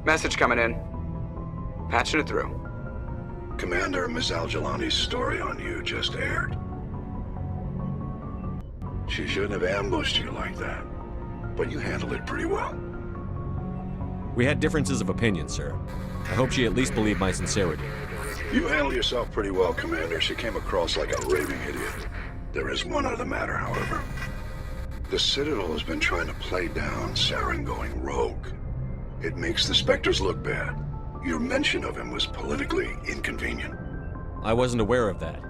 Message coming in. Patching it through. Commander, Ms. Al-Jalani's story on you just aired. She shouldn't have ambushed you like that, but you handled it pretty well. We had differences of opinion, sir. I hope she at least believed my sincerity. You handled yourself pretty well, Commander. She came across like a raving idiot. There is one other matter, however. The Citadel has been trying to play down Saren going rogue. It makes the Spectres look bad. Your mention of him was politically inconvenient. I wasn't aware of that.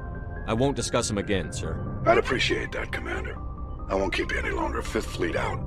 I won't discuss him again, sir. I'd appreciate that, Commander. I won't keep you any longer. Fifth Fleet out.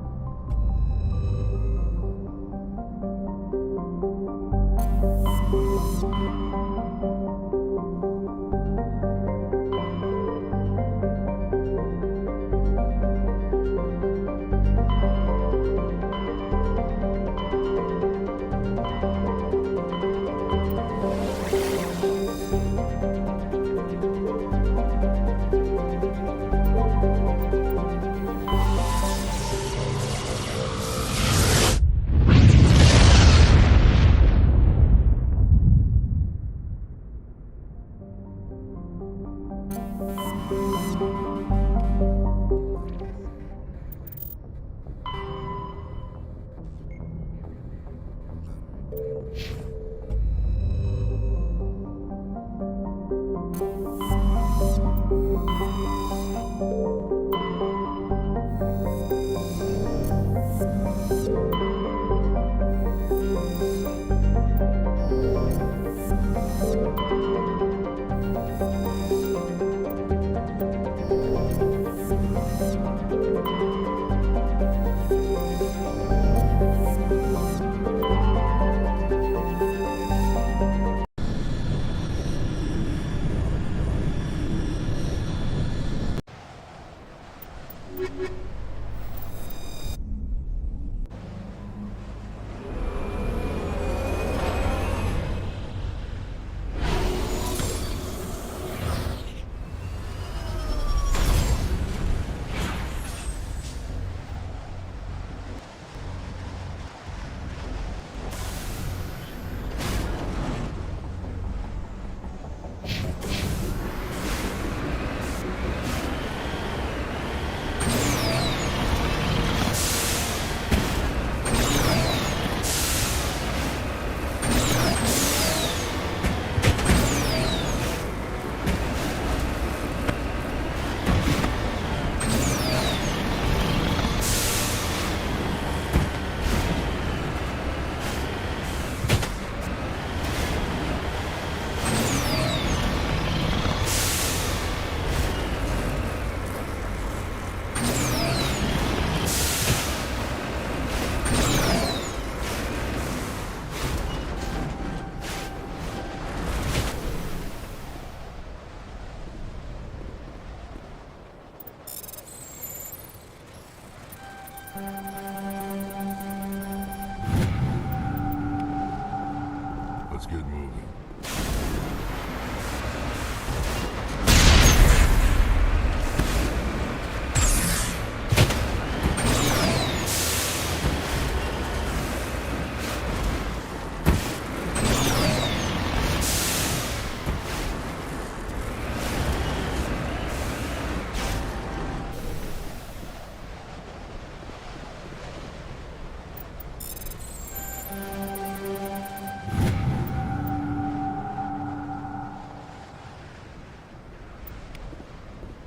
Let's get moving.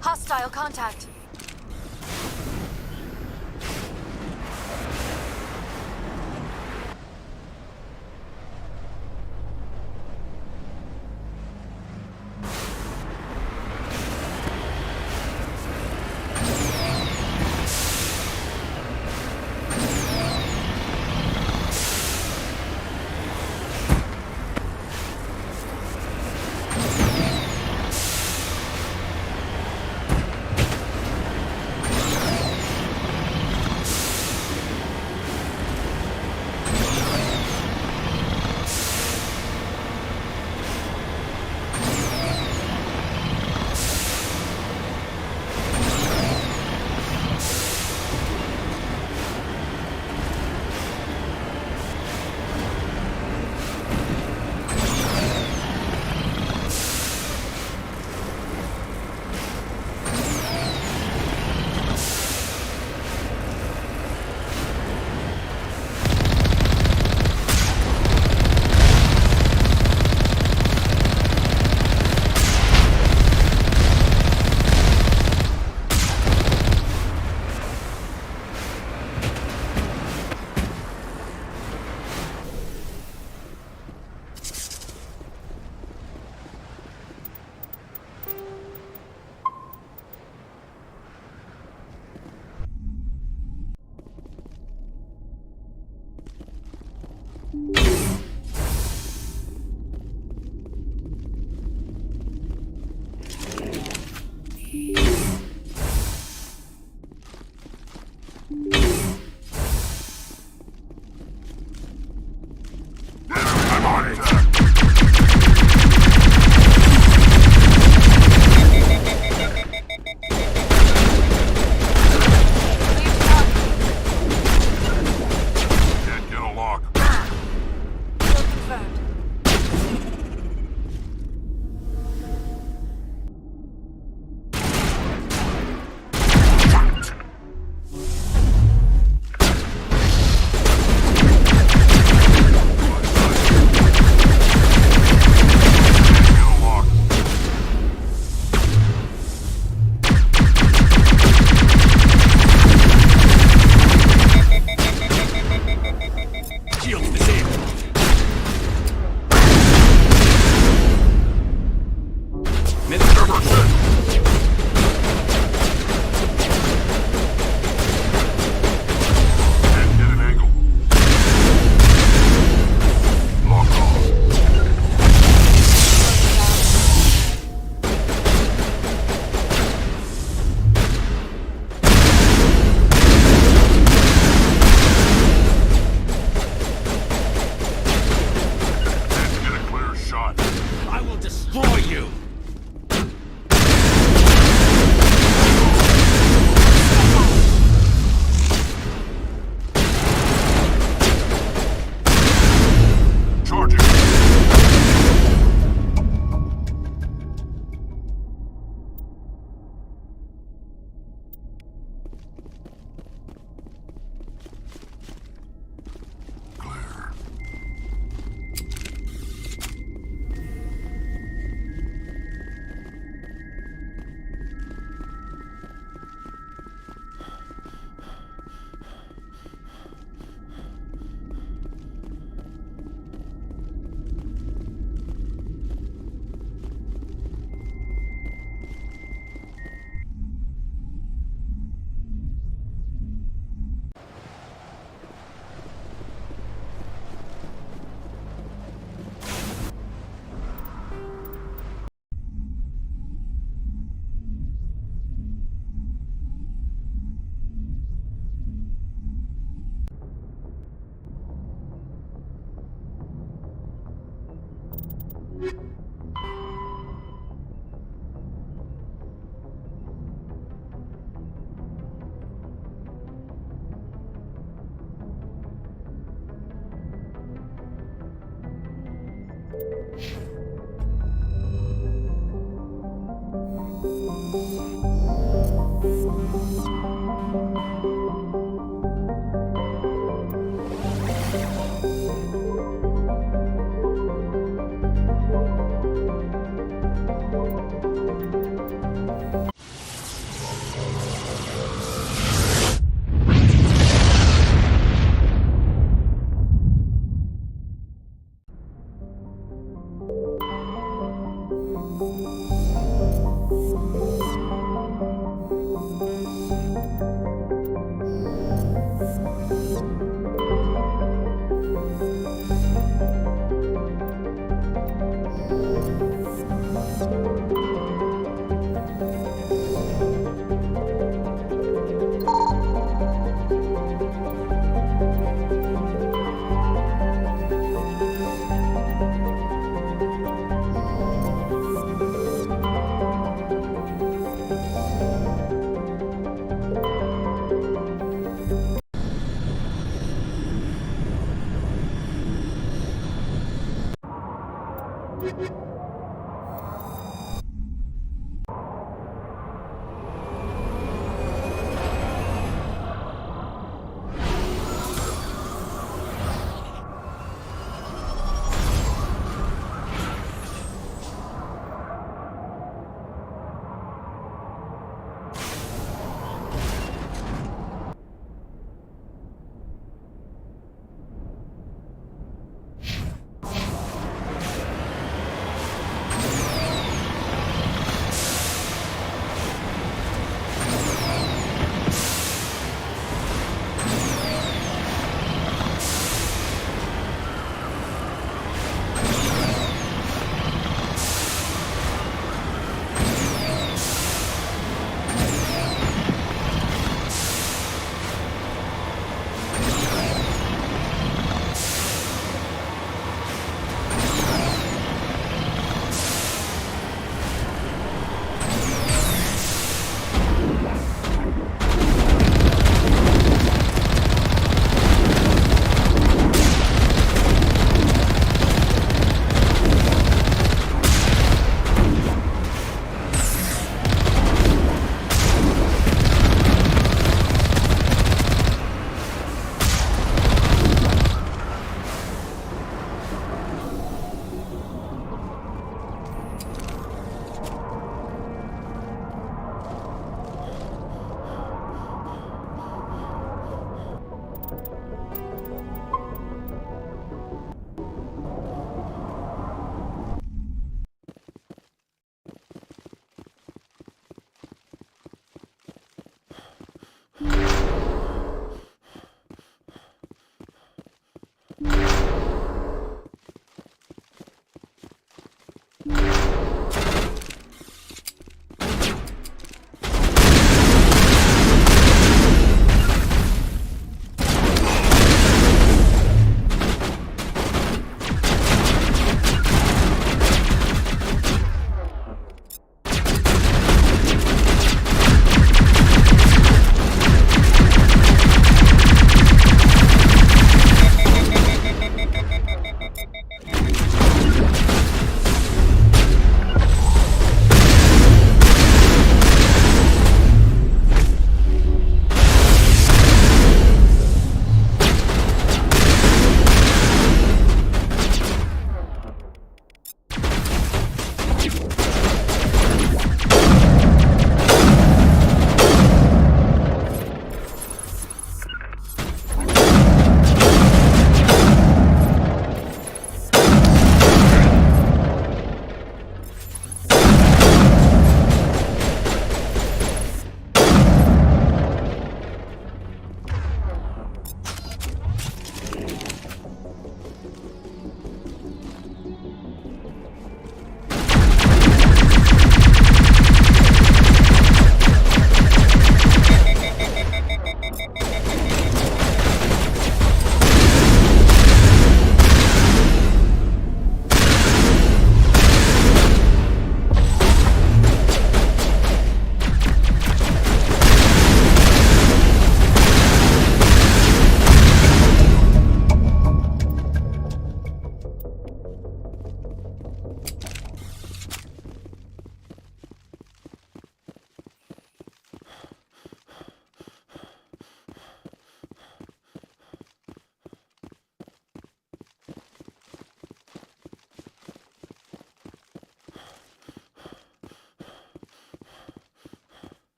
Hostile contact. I'm on it. Can't get a lock. Kill confirmed.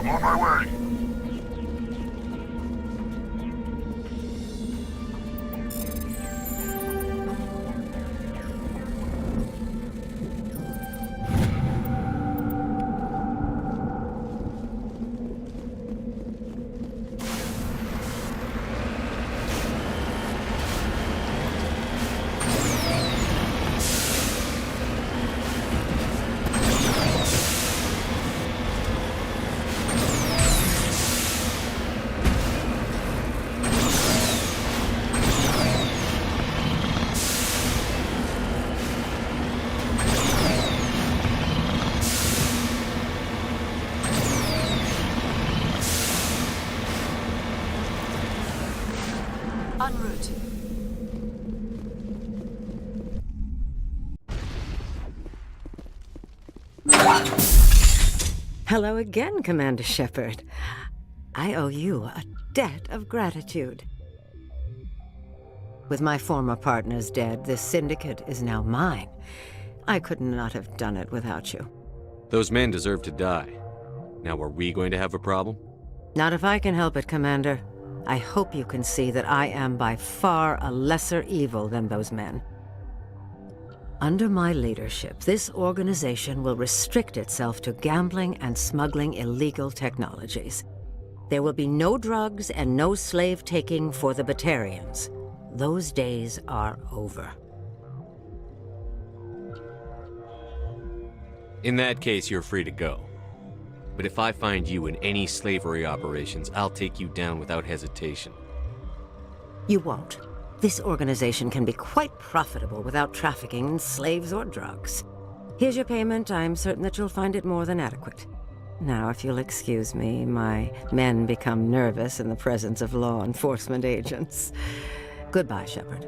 I'm on my way. En route. Hello again, Commander Shepard. I owe you a debt of gratitude. With my former partners dead, this syndicate is now mine. I could not have done it without you. Those men deserve to die. Now, are we going to have a problem? Not if I can help it, Commander. I hope you can see that I am by far a lesser evil than those men. Under my leadership, this organization will restrict itself to gambling and smuggling illegal technologies. There will be no drugs and no slave-taking for the Batarians. Those days are over. In that case, you're free to go. But if I find you in any slavery operations, I'll take you down without hesitation. You won't. This organization can be quite profitable without trafficking in slaves or drugs. Here's your payment. I'm certain that you'll find it more than adequate. Now, if you'll excuse me, my men become nervous in the presence of law enforcement agents. Goodbye, Shepard.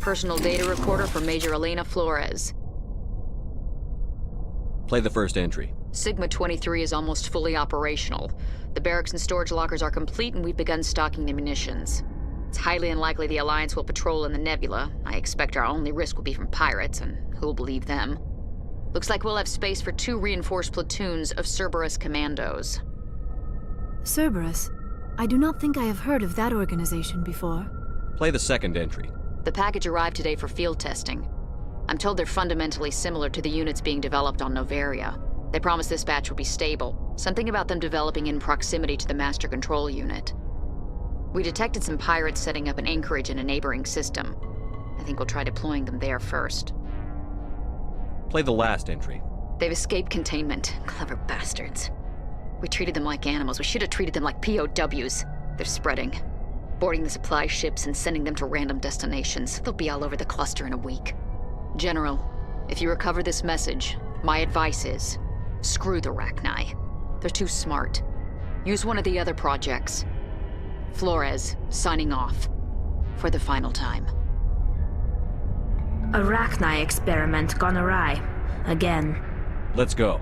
Personal data recorder for Major Elena Flores. Play the first entry. Sigma 23 is almost fully operational. The barracks and storage lockers are complete, and we've begun stocking the munitions. It's highly unlikely the Alliance will patrol in the nebula. I expect our only risk will be from pirates, and who'll believe them? Looks like we'll have space for 2 reinforced platoons of Cerberus commandos. Cerberus? I do not think I have heard of that organization before. Play the second entry. The package arrived today for field testing. I'm told they're fundamentally similar to the units being developed on Novaria. They promise this batch will be stable. Something about them developing in proximity to the master control unit. We detected some pirates setting up an anchorage in a neighboring system. I think we'll try deploying them there first. Play the last entry. They've escaped containment. Clever bastards. We treated them like animals. We should have treated them like POWs. They're spreading. Boarding the supply ships and sending them to random destinations. They'll be all over the cluster in a week. General, If you recover this message, my advice is, screw the Rachni. They're too smart. Use one of the other projects. Flores, signing off. For the final time. A Rachni experiment gone awry. Again. Let's go.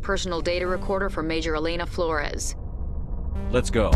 Personal data recorder for Major Elena Flores. Let's go.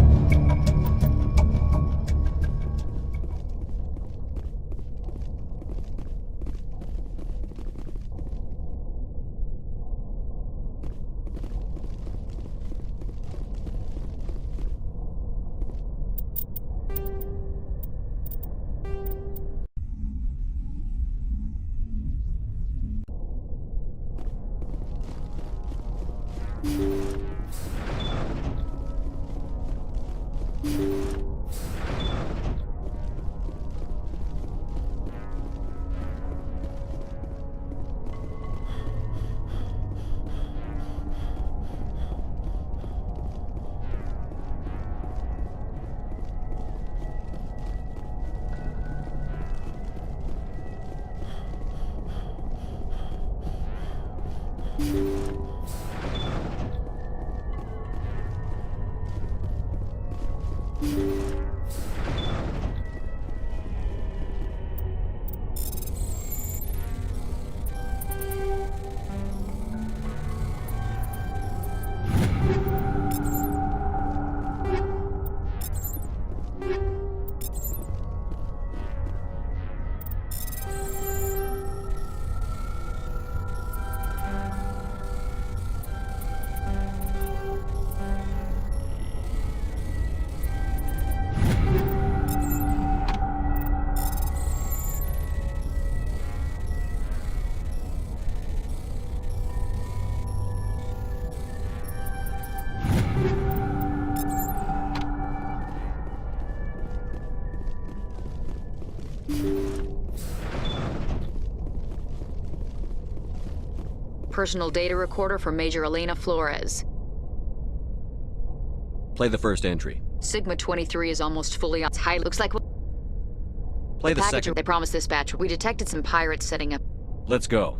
Personal data recorder for Major Elena Flores. Play the first entry. Sigma 23 is almost fully on. It's high. Looks like Play the package second. they promised dispatch. We detected some pirates setting up. Let's go.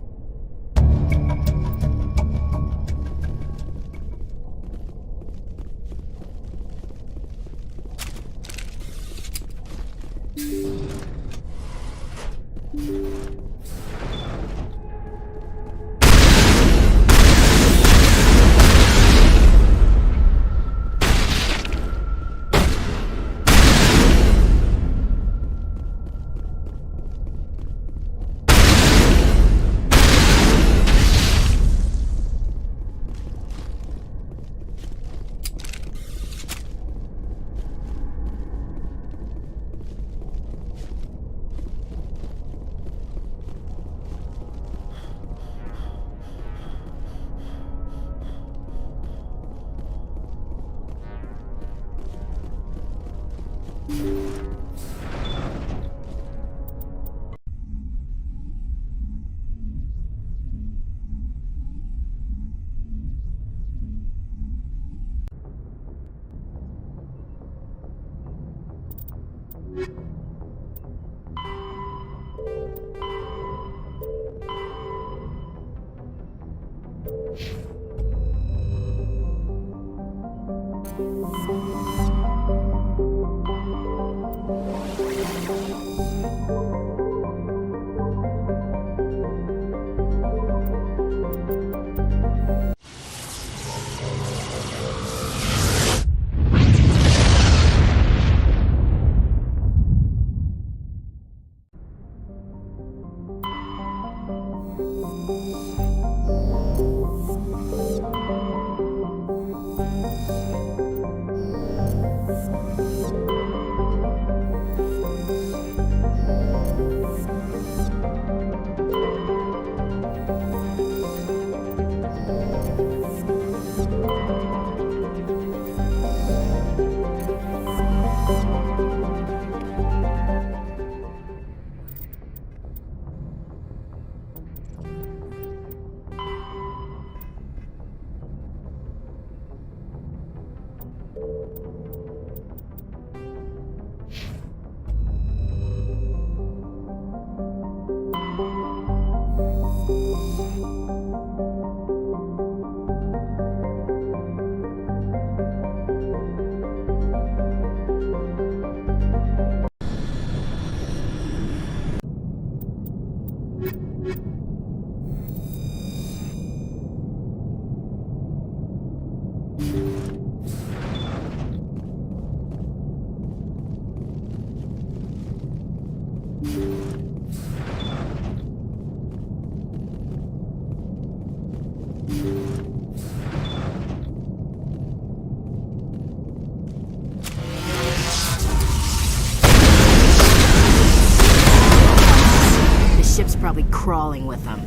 The ship's probably crawling with them.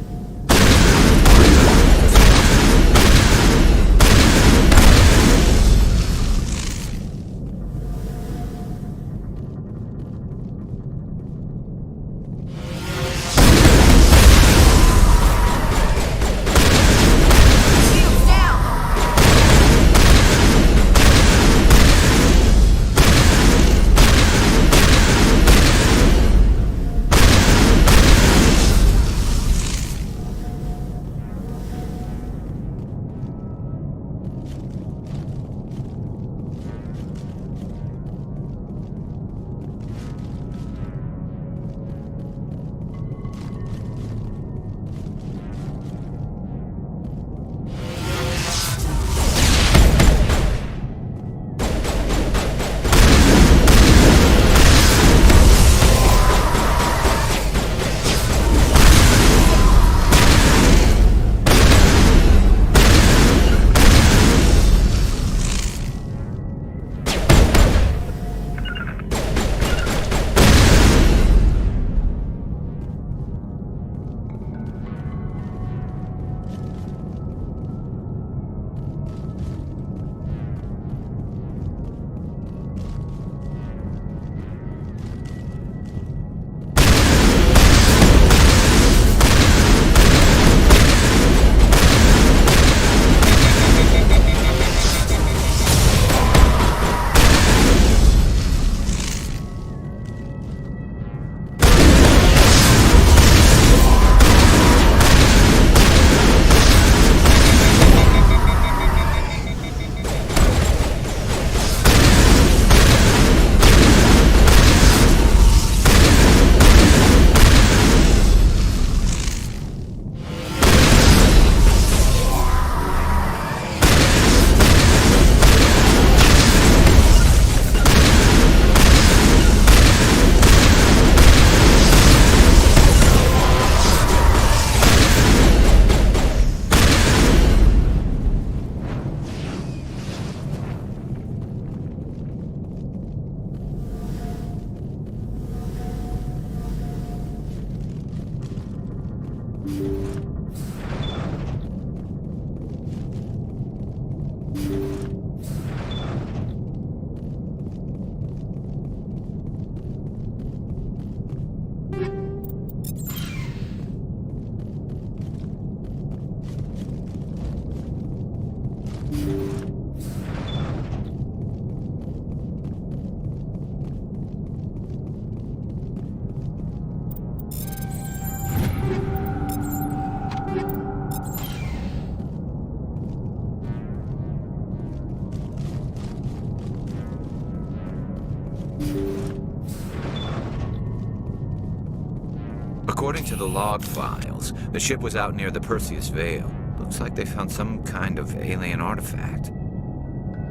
According to the log files, the ship was out near the Perseus Veil. Looks like they found some kind of alien artifact.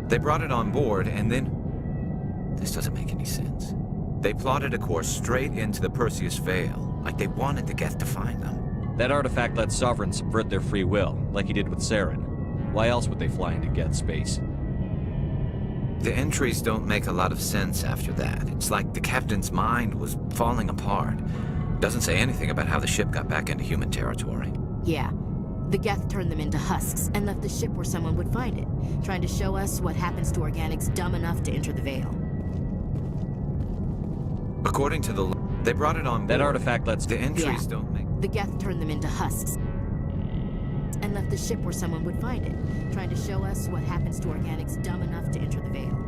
They brought it on board, and then... This doesn't make any sense. They plotted a course straight into the Perseus Veil, like they wanted the Geth to find them. That artifact let Sovereign subvert their free will, like he did with Saren. Why else would they fly into Geth space? The entries don't make a lot of sense after that. It's like the captain's mind was falling apart. Doesn't say anything about how the ship got back into human territory. Yeah. The Geth turned them into husks and left the ship where someone would find it, trying to show us what happens to organics dumb enough to enter the Veil. According to the... They brought it on board. That artifact lets... The entries don't make... The Geth turned them into husks and left the ship where someone would find it, trying to show us what happens to organics dumb enough to enter the Veil.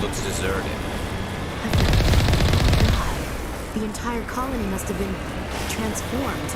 Looks deserted. The entire colony must have been transformed.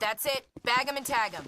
That's it. Bag 'em and tag 'em.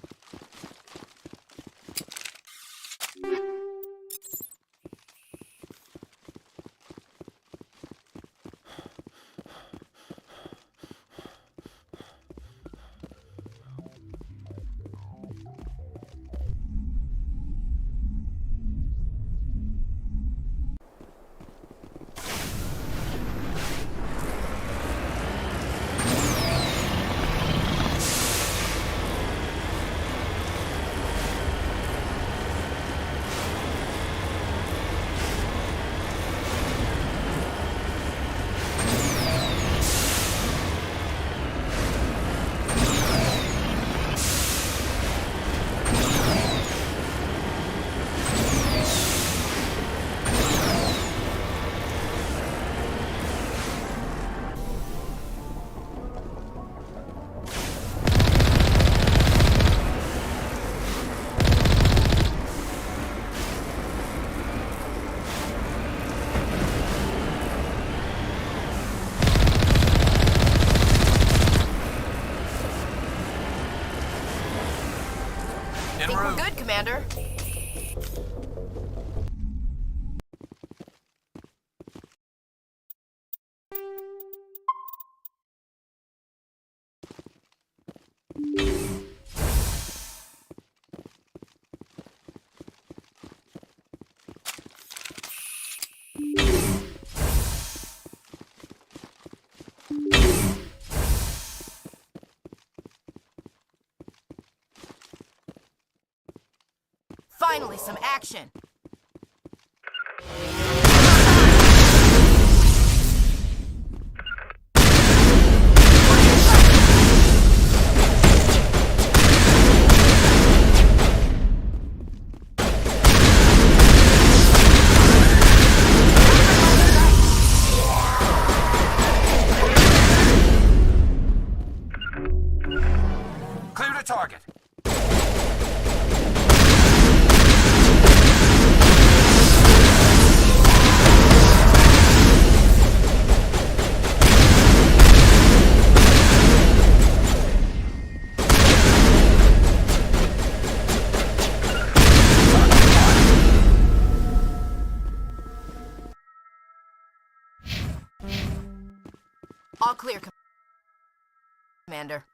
I think we're good, Commander. Finally, some action. Clear to target. All clear, Commander.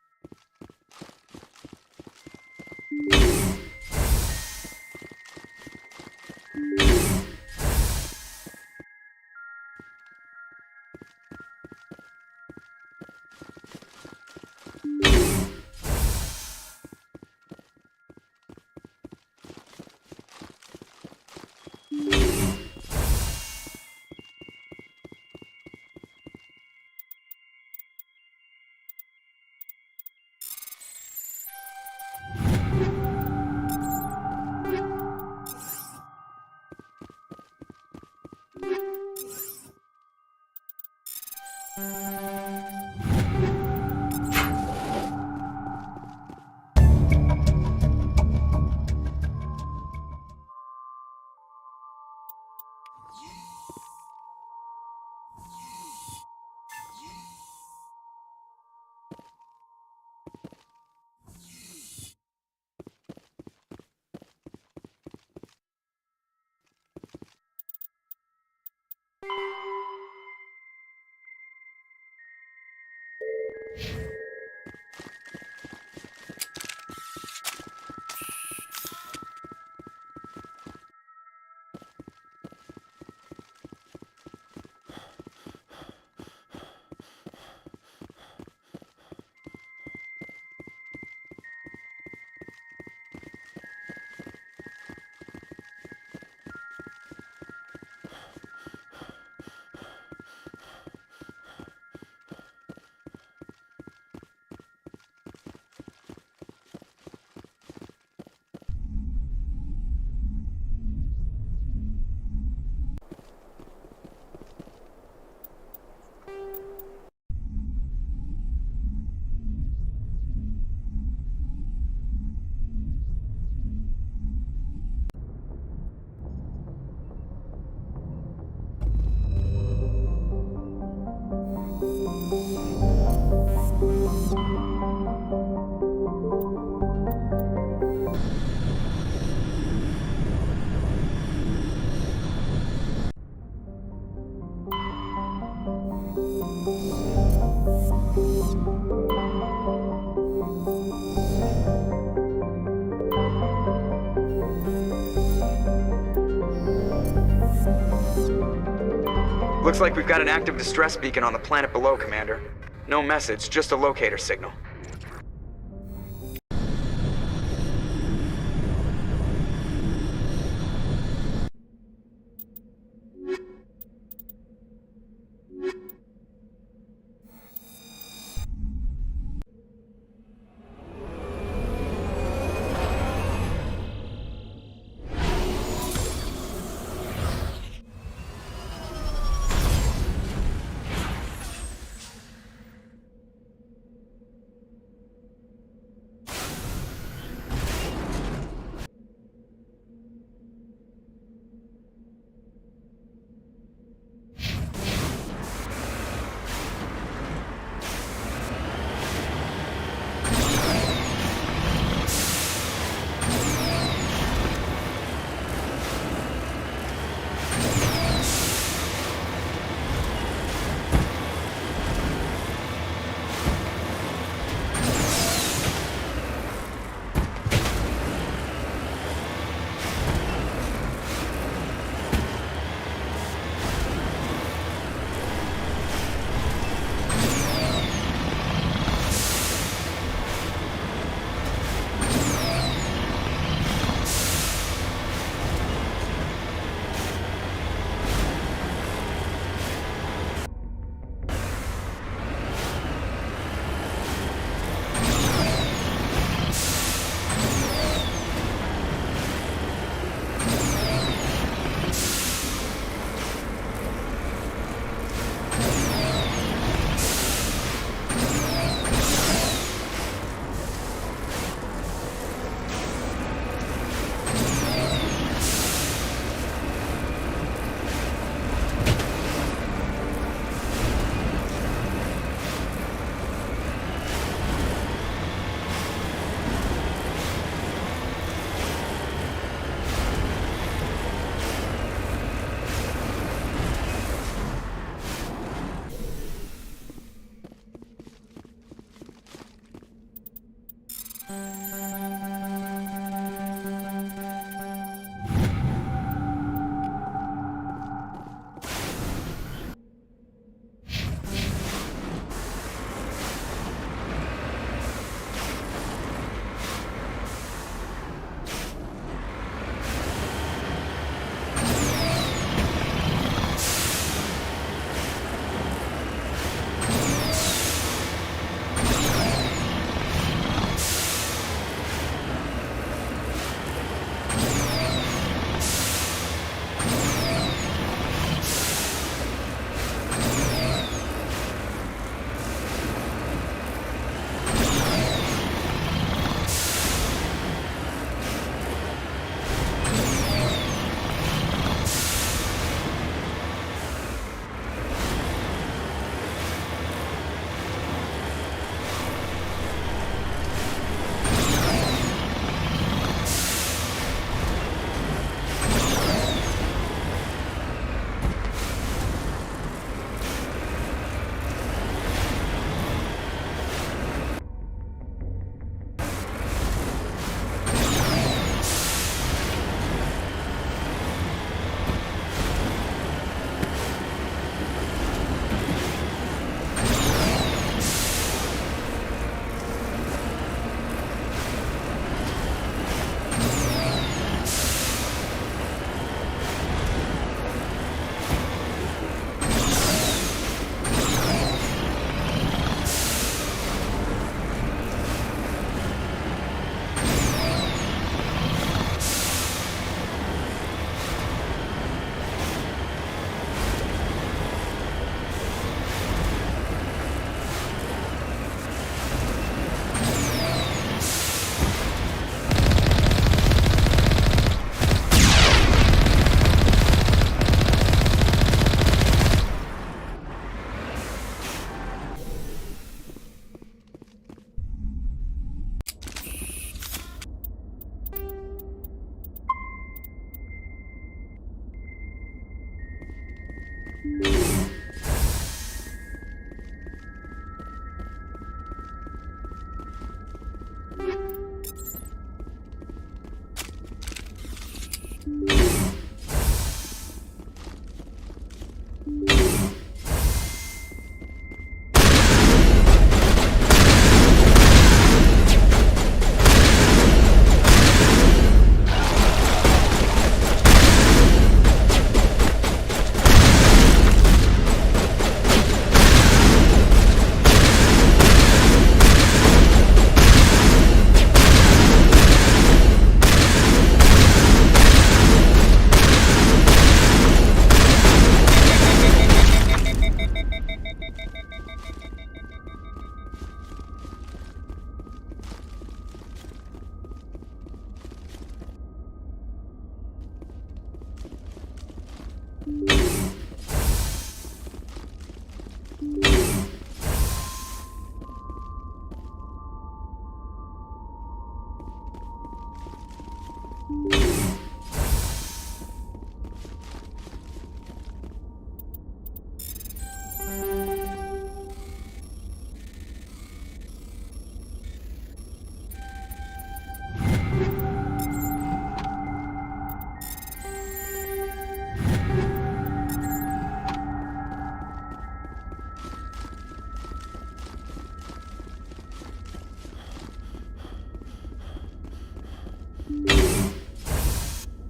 Looks like we've got an active distress beacon on the planet below, Commander. No message, just a locator signal.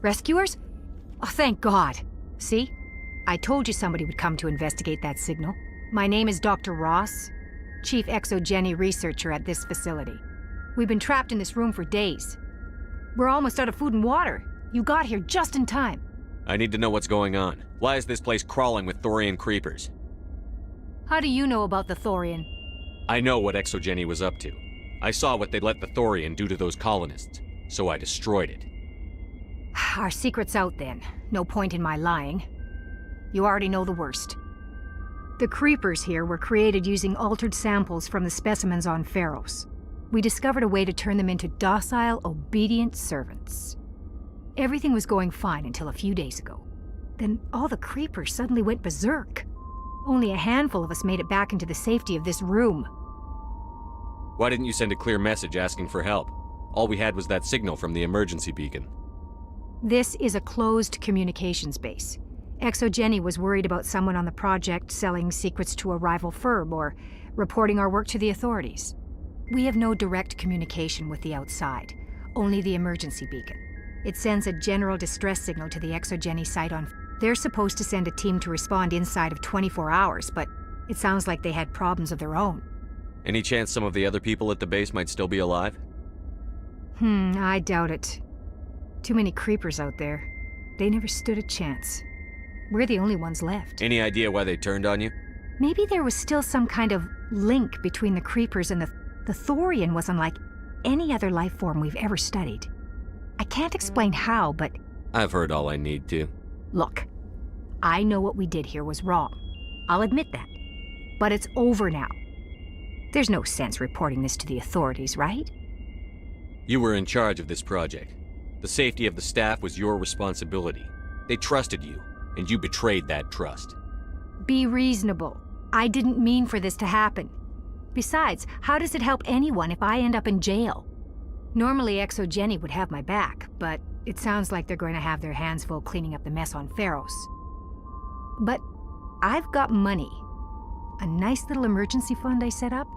Rescuers? Oh, thank God. See? I told you somebody would come to investigate that signal. My name is Dr. Ross, Chief Exogeny Researcher at this facility. We've been trapped in this room for days. We're almost out of food and water. You got here just in time. I need to know what's going on. Why is this place crawling with Thorian creepers? How do you know about the Thorian? I know what Exogeny was up to. I saw what they let the Thorian do to those colonists, so I destroyed it. Our secret's out then. No point in my lying. You already know the worst. The creepers here were created using altered samples from the specimens on Pharos. We discovered a way to turn them into docile, obedient servants. Everything was going fine until a few days ago. Then all the creepers suddenly went berserk. Only a handful of us made it back into the safety of this room. Why didn't you send a clear message asking for help? All we had was that signal from the emergency beacon. This is a closed communications base. Exogeny was worried about someone on the project selling secrets to a rival firm or reporting our work to the authorities. We have no direct communication with the outside, only the emergency beacon. It sends a general distress signal to the Exogeny site on... They're supposed to send a team to respond inside of 24 hours, but it sounds like they had problems of their own. Any chance some of the other people at the base might still be alive? I doubt it. Too many creepers out there. They never stood a chance. We're the only ones left. Any idea why they turned on you? Maybe there was still some kind of link between the creepers and the Thorian was unlike any other life form we've ever studied. I can't explain how, but... I've heard all I need to. Look, I know what we did here was wrong. I'll admit that. But it's over now. There's no sense reporting this to the authorities, right? You were in charge of this project. The safety of the staff was your responsibility. They trusted you, and you betrayed that trust. Be reasonable. I didn't mean for this to happen. Besides, how does it help anyone if I end up in jail? Normally Exogeny would have my back, but it sounds like they're going to have their hands full cleaning up the mess on Pharos. But I've got money. A nice little emergency fund I set up.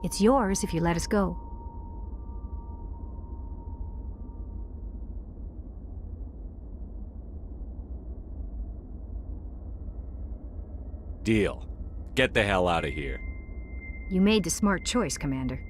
It's yours if you let us go. Deal. Get the hell out of here. You made the smart choice, Commander.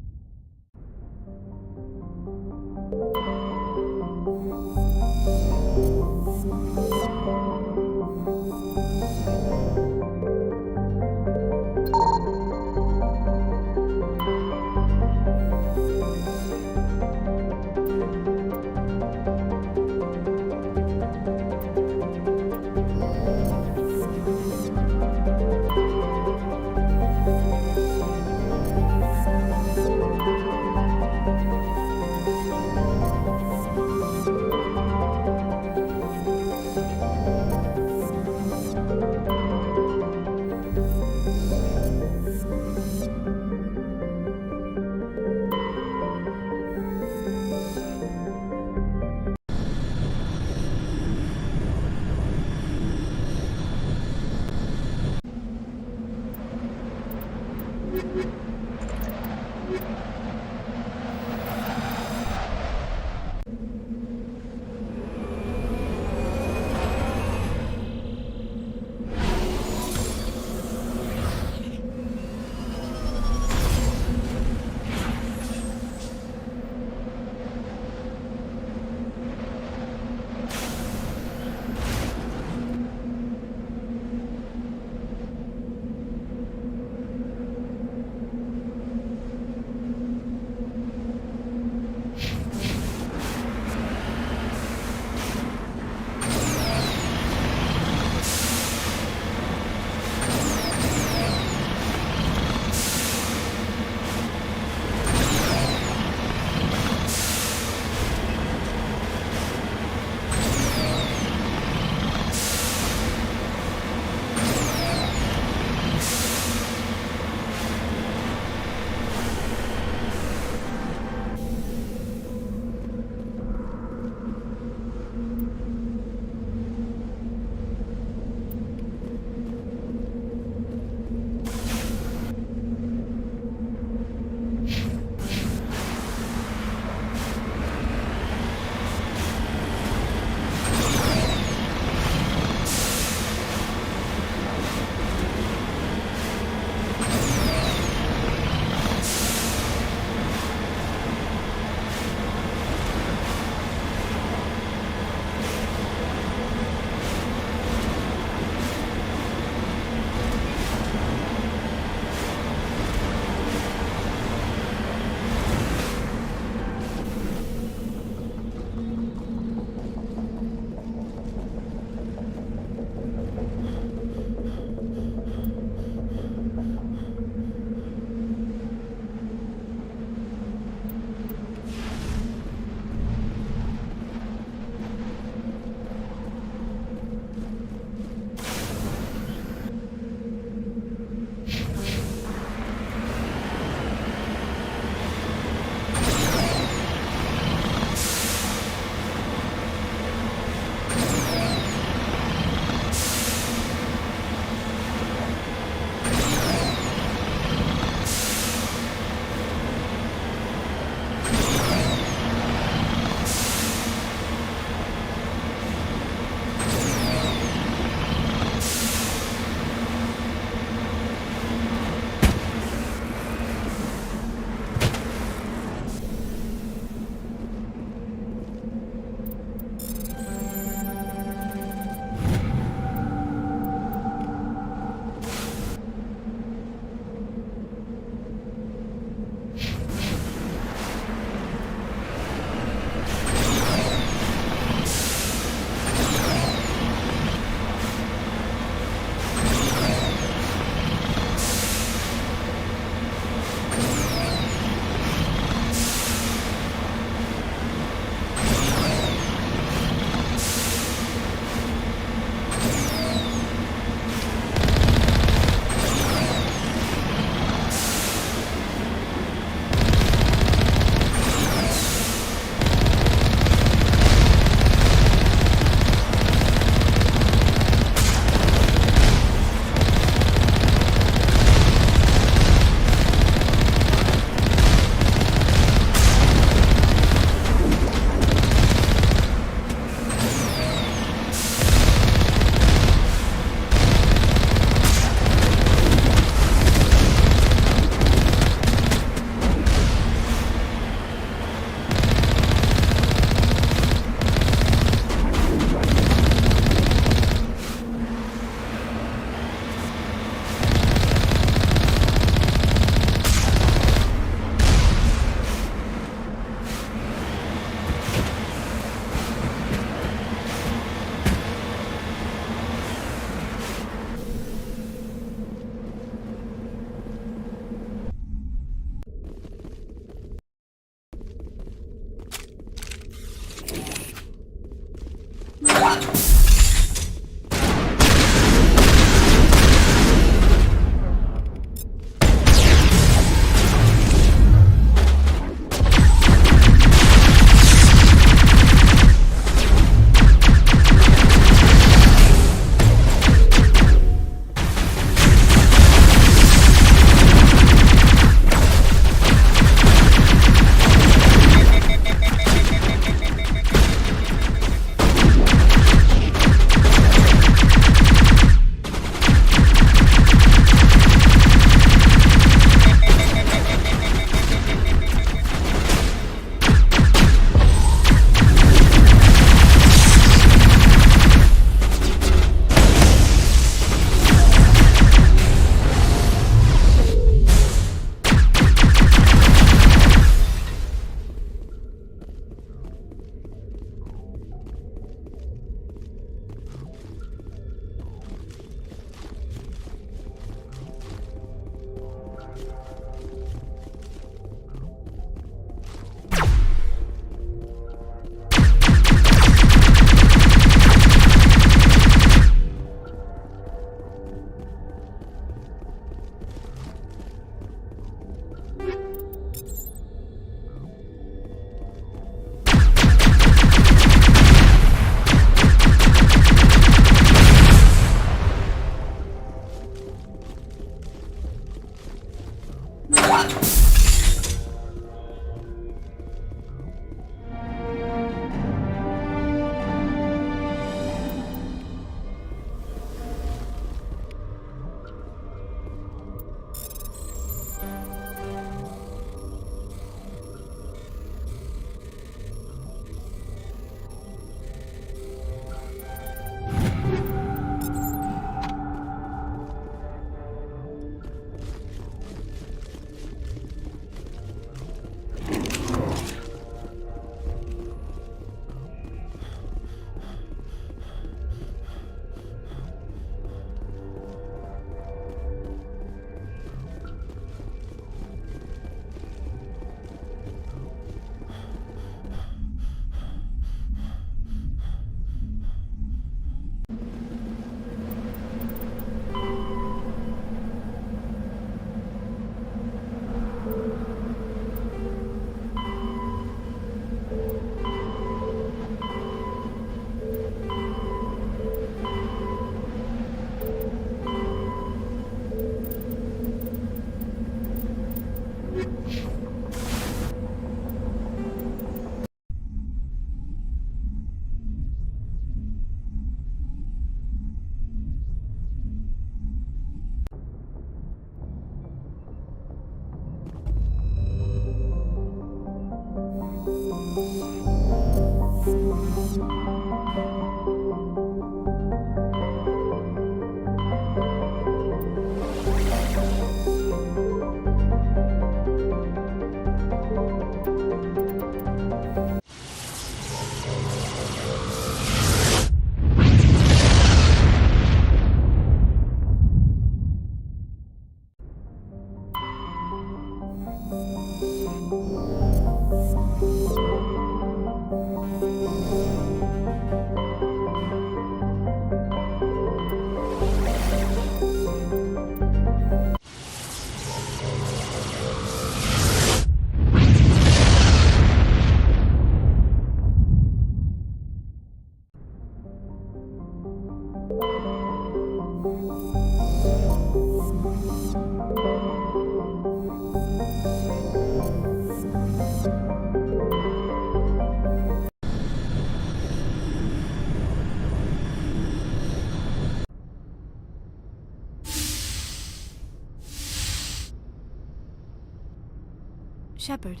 Shepard,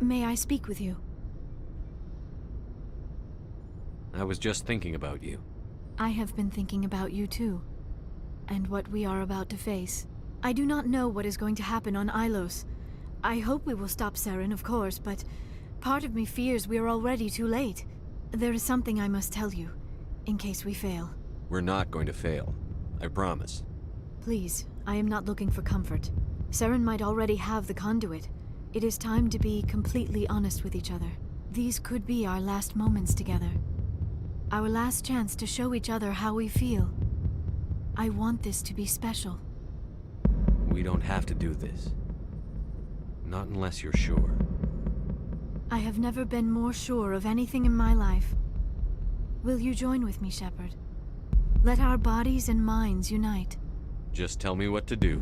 may I speak with you? I was just thinking about you. I have been thinking about you too, and what we are about to face. I do not know what is going to happen on Ilos. I hope we will stop Saren, of course, but part of me fears we are already too late. There is something I must tell you, in case we fail. We're not going to fail. I promise. Please, I am not looking for comfort. Saren might already have the conduit. It is time to be completely honest with each other. These could be our last moments together. Our last chance to show each other how we feel. I want this to be special. We don't have to do this. Not unless you're sure. I have never been more sure of anything in my life. Will you join with me, Shepard? Let our bodies and minds unite. Just tell me what to do.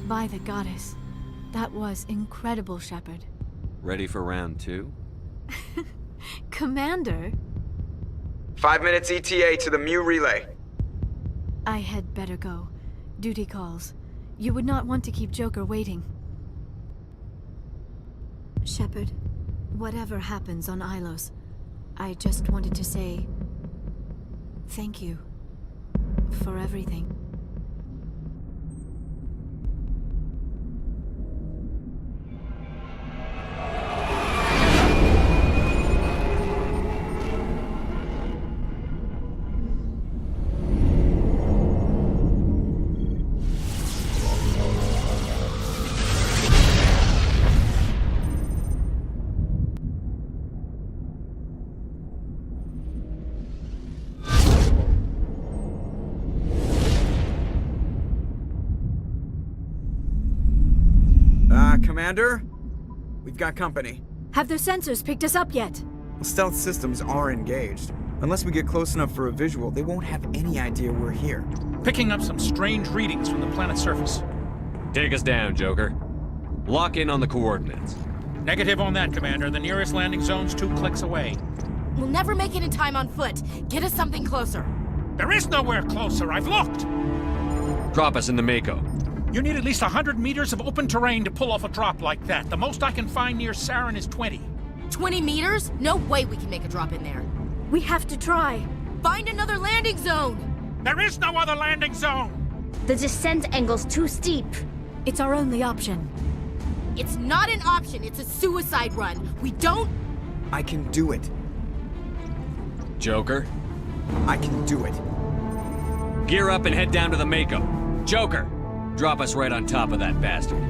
By the goddess. That was incredible, Shepard. Ready for round 2? Commander? 5 minutes ETA to the Mu relay. I had better go. Duty calls. You would not want to keep Joker waiting. Shepard, whatever happens on Ilos, I just wanted to say thank you for everything. Commander? We've got company. Have their sensors picked us up yet? Well, stealth systems are engaged. Unless we get close enough for a visual, they won't have any idea we're here. Picking up some strange readings from the planet's surface. Take us down, Joker. Lock in on the coordinates. Negative on that, Commander. The nearest landing zone's 2 clicks away. We'll never make it in time on foot. Get us something closer. There is nowhere closer. I've looked. Drop us in the Mako. You need at least 100 meters of open terrain to pull off a drop like that. The most I can find near Saren is 20. 20 meters? No way we can make a drop in there. We have to try. Find another landing zone! There is no other landing zone! The descent angle's too steep. It's our only option. It's not an option, it's a suicide run. We don't... I can do it. Joker? I can do it. Gear up and head down to the Mako. Joker! Drop us right on top of that bastard.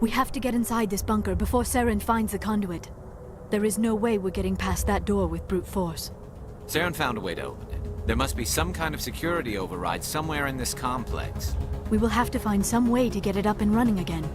We have to get inside this bunker before Saren finds the conduit. There is no way we're getting past that door with brute force. Saren found a way to open it. There must be some kind of security override somewhere in this complex. We will have to find some way to get it up and running again.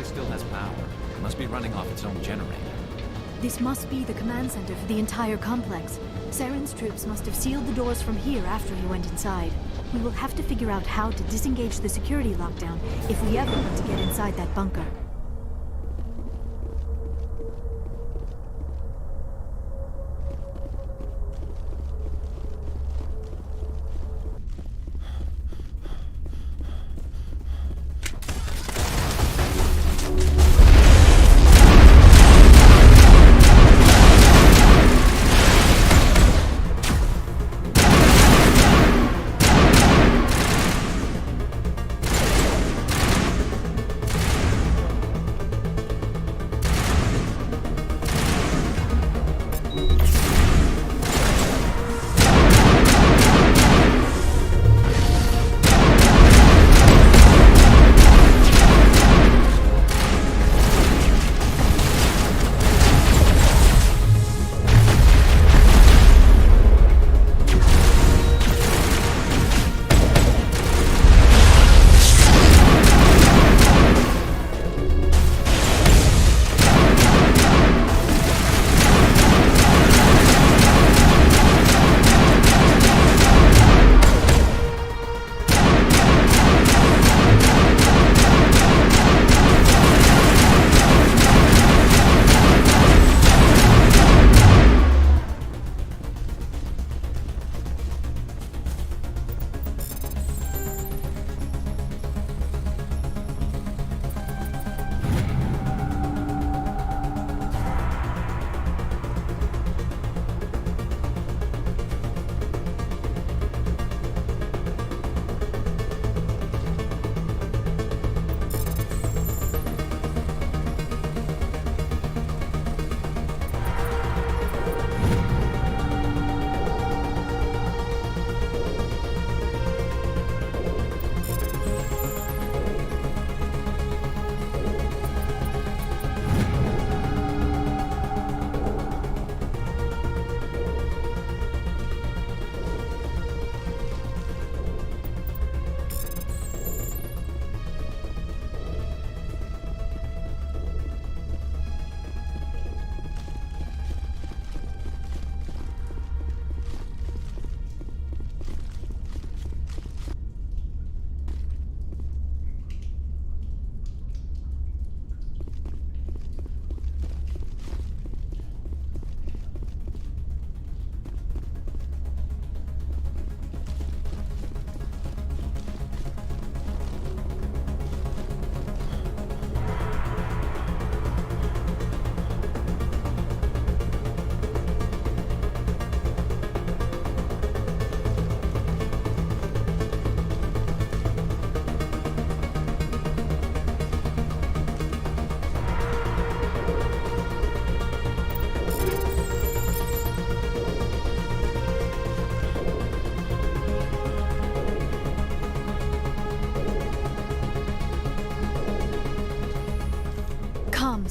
still has power. It must be running off its own generator. This must be the command center for the entire complex. Saren's troops must have sealed the doors from here after he went inside. We will have to figure out how to disengage the security lockdown if we ever want to get inside that bunker.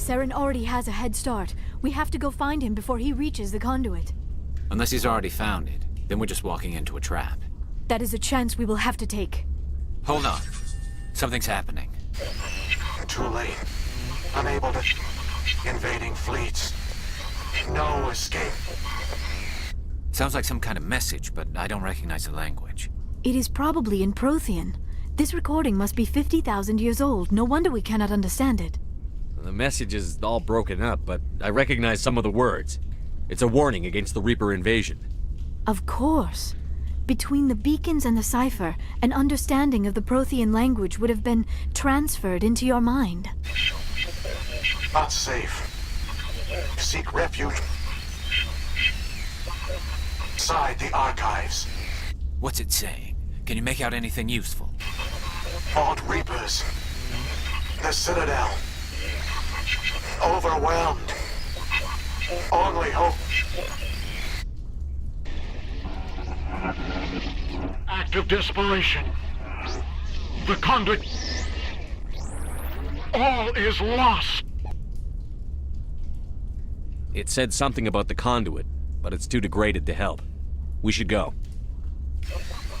Saren already has a head start. We have to go find him before he reaches the conduit. Unless he's already found it, then we're just walking into a trap. That is a chance we will have to take. Hold on. Something's happening. Too late. Unable to... Invading fleets. No escape. Sounds like some kind of message, but I don't recognize the language. It is probably in Prothean. This recording must be 50,000 years old. No wonder we cannot understand it. The message is all broken up, but I recognize some of the words. It's a warning against the Reaper invasion. Of course. Between the beacons and the cipher, an understanding of the Prothean language would have been transferred into your mind. Not safe. Seek refuge inside the archives. What's it saying? Can you make out anything useful? Odd Reapers. The Citadel. Overwhelmed. Only hope. Act of desperation. The conduit. All is lost. It said something about the conduit, but it's too degraded to help. We should go.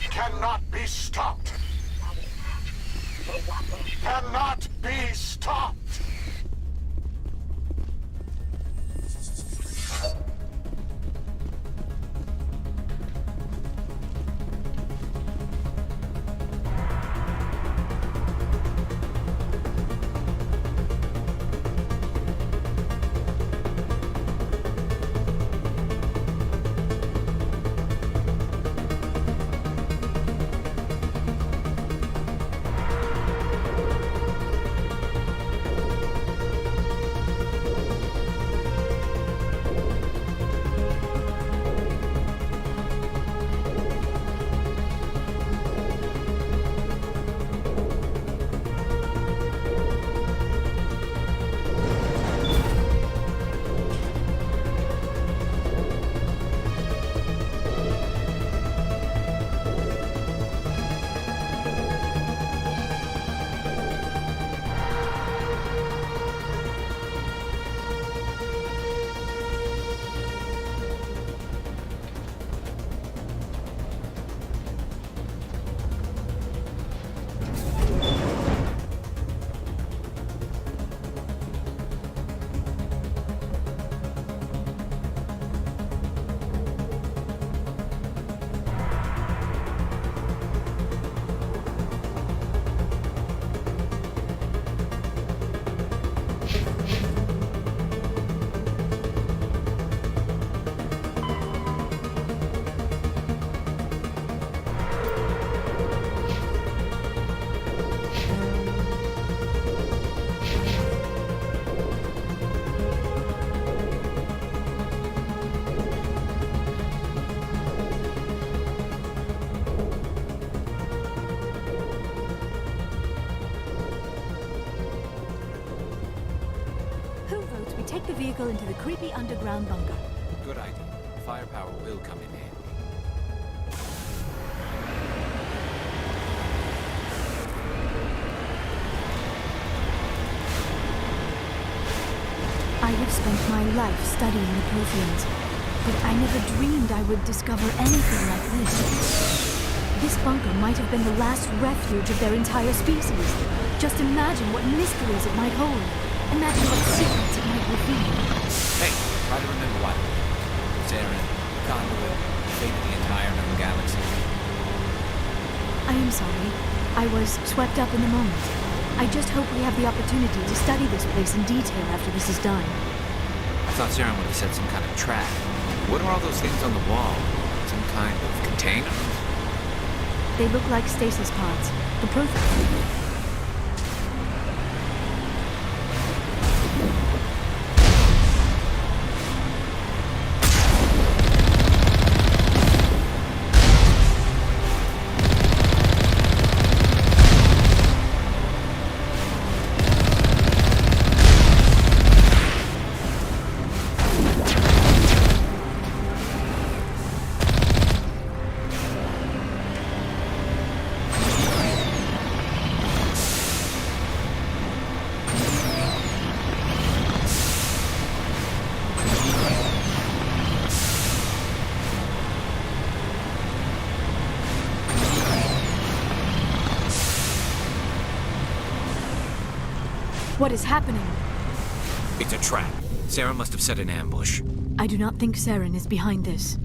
Cannot be stopped. Cannot be stopped. take the vehicle into the creepy underground bunker. Good idea. Firepower will come in handy. I have spent my life studying the Protheans, but I never dreamed I would discover anything like this. This bunker might have been the last refuge of their entire species. Just imagine what mysteries it might hold. Imagine what secrets it might reveal. Hey, try to remember what? Saren, Conduit, fate of the entire known galaxy. I am sorry. I was swept up in the moment. I just hope we have the opportunity to study this place in detail after this is done. I thought Saren would have set some kind of trap. What are all those things on the wall? Some kind of container? They look like stasis pods. The Protheans. What is happening? It's a trap. Saren must have set an ambush. I do not think Saren is behind this.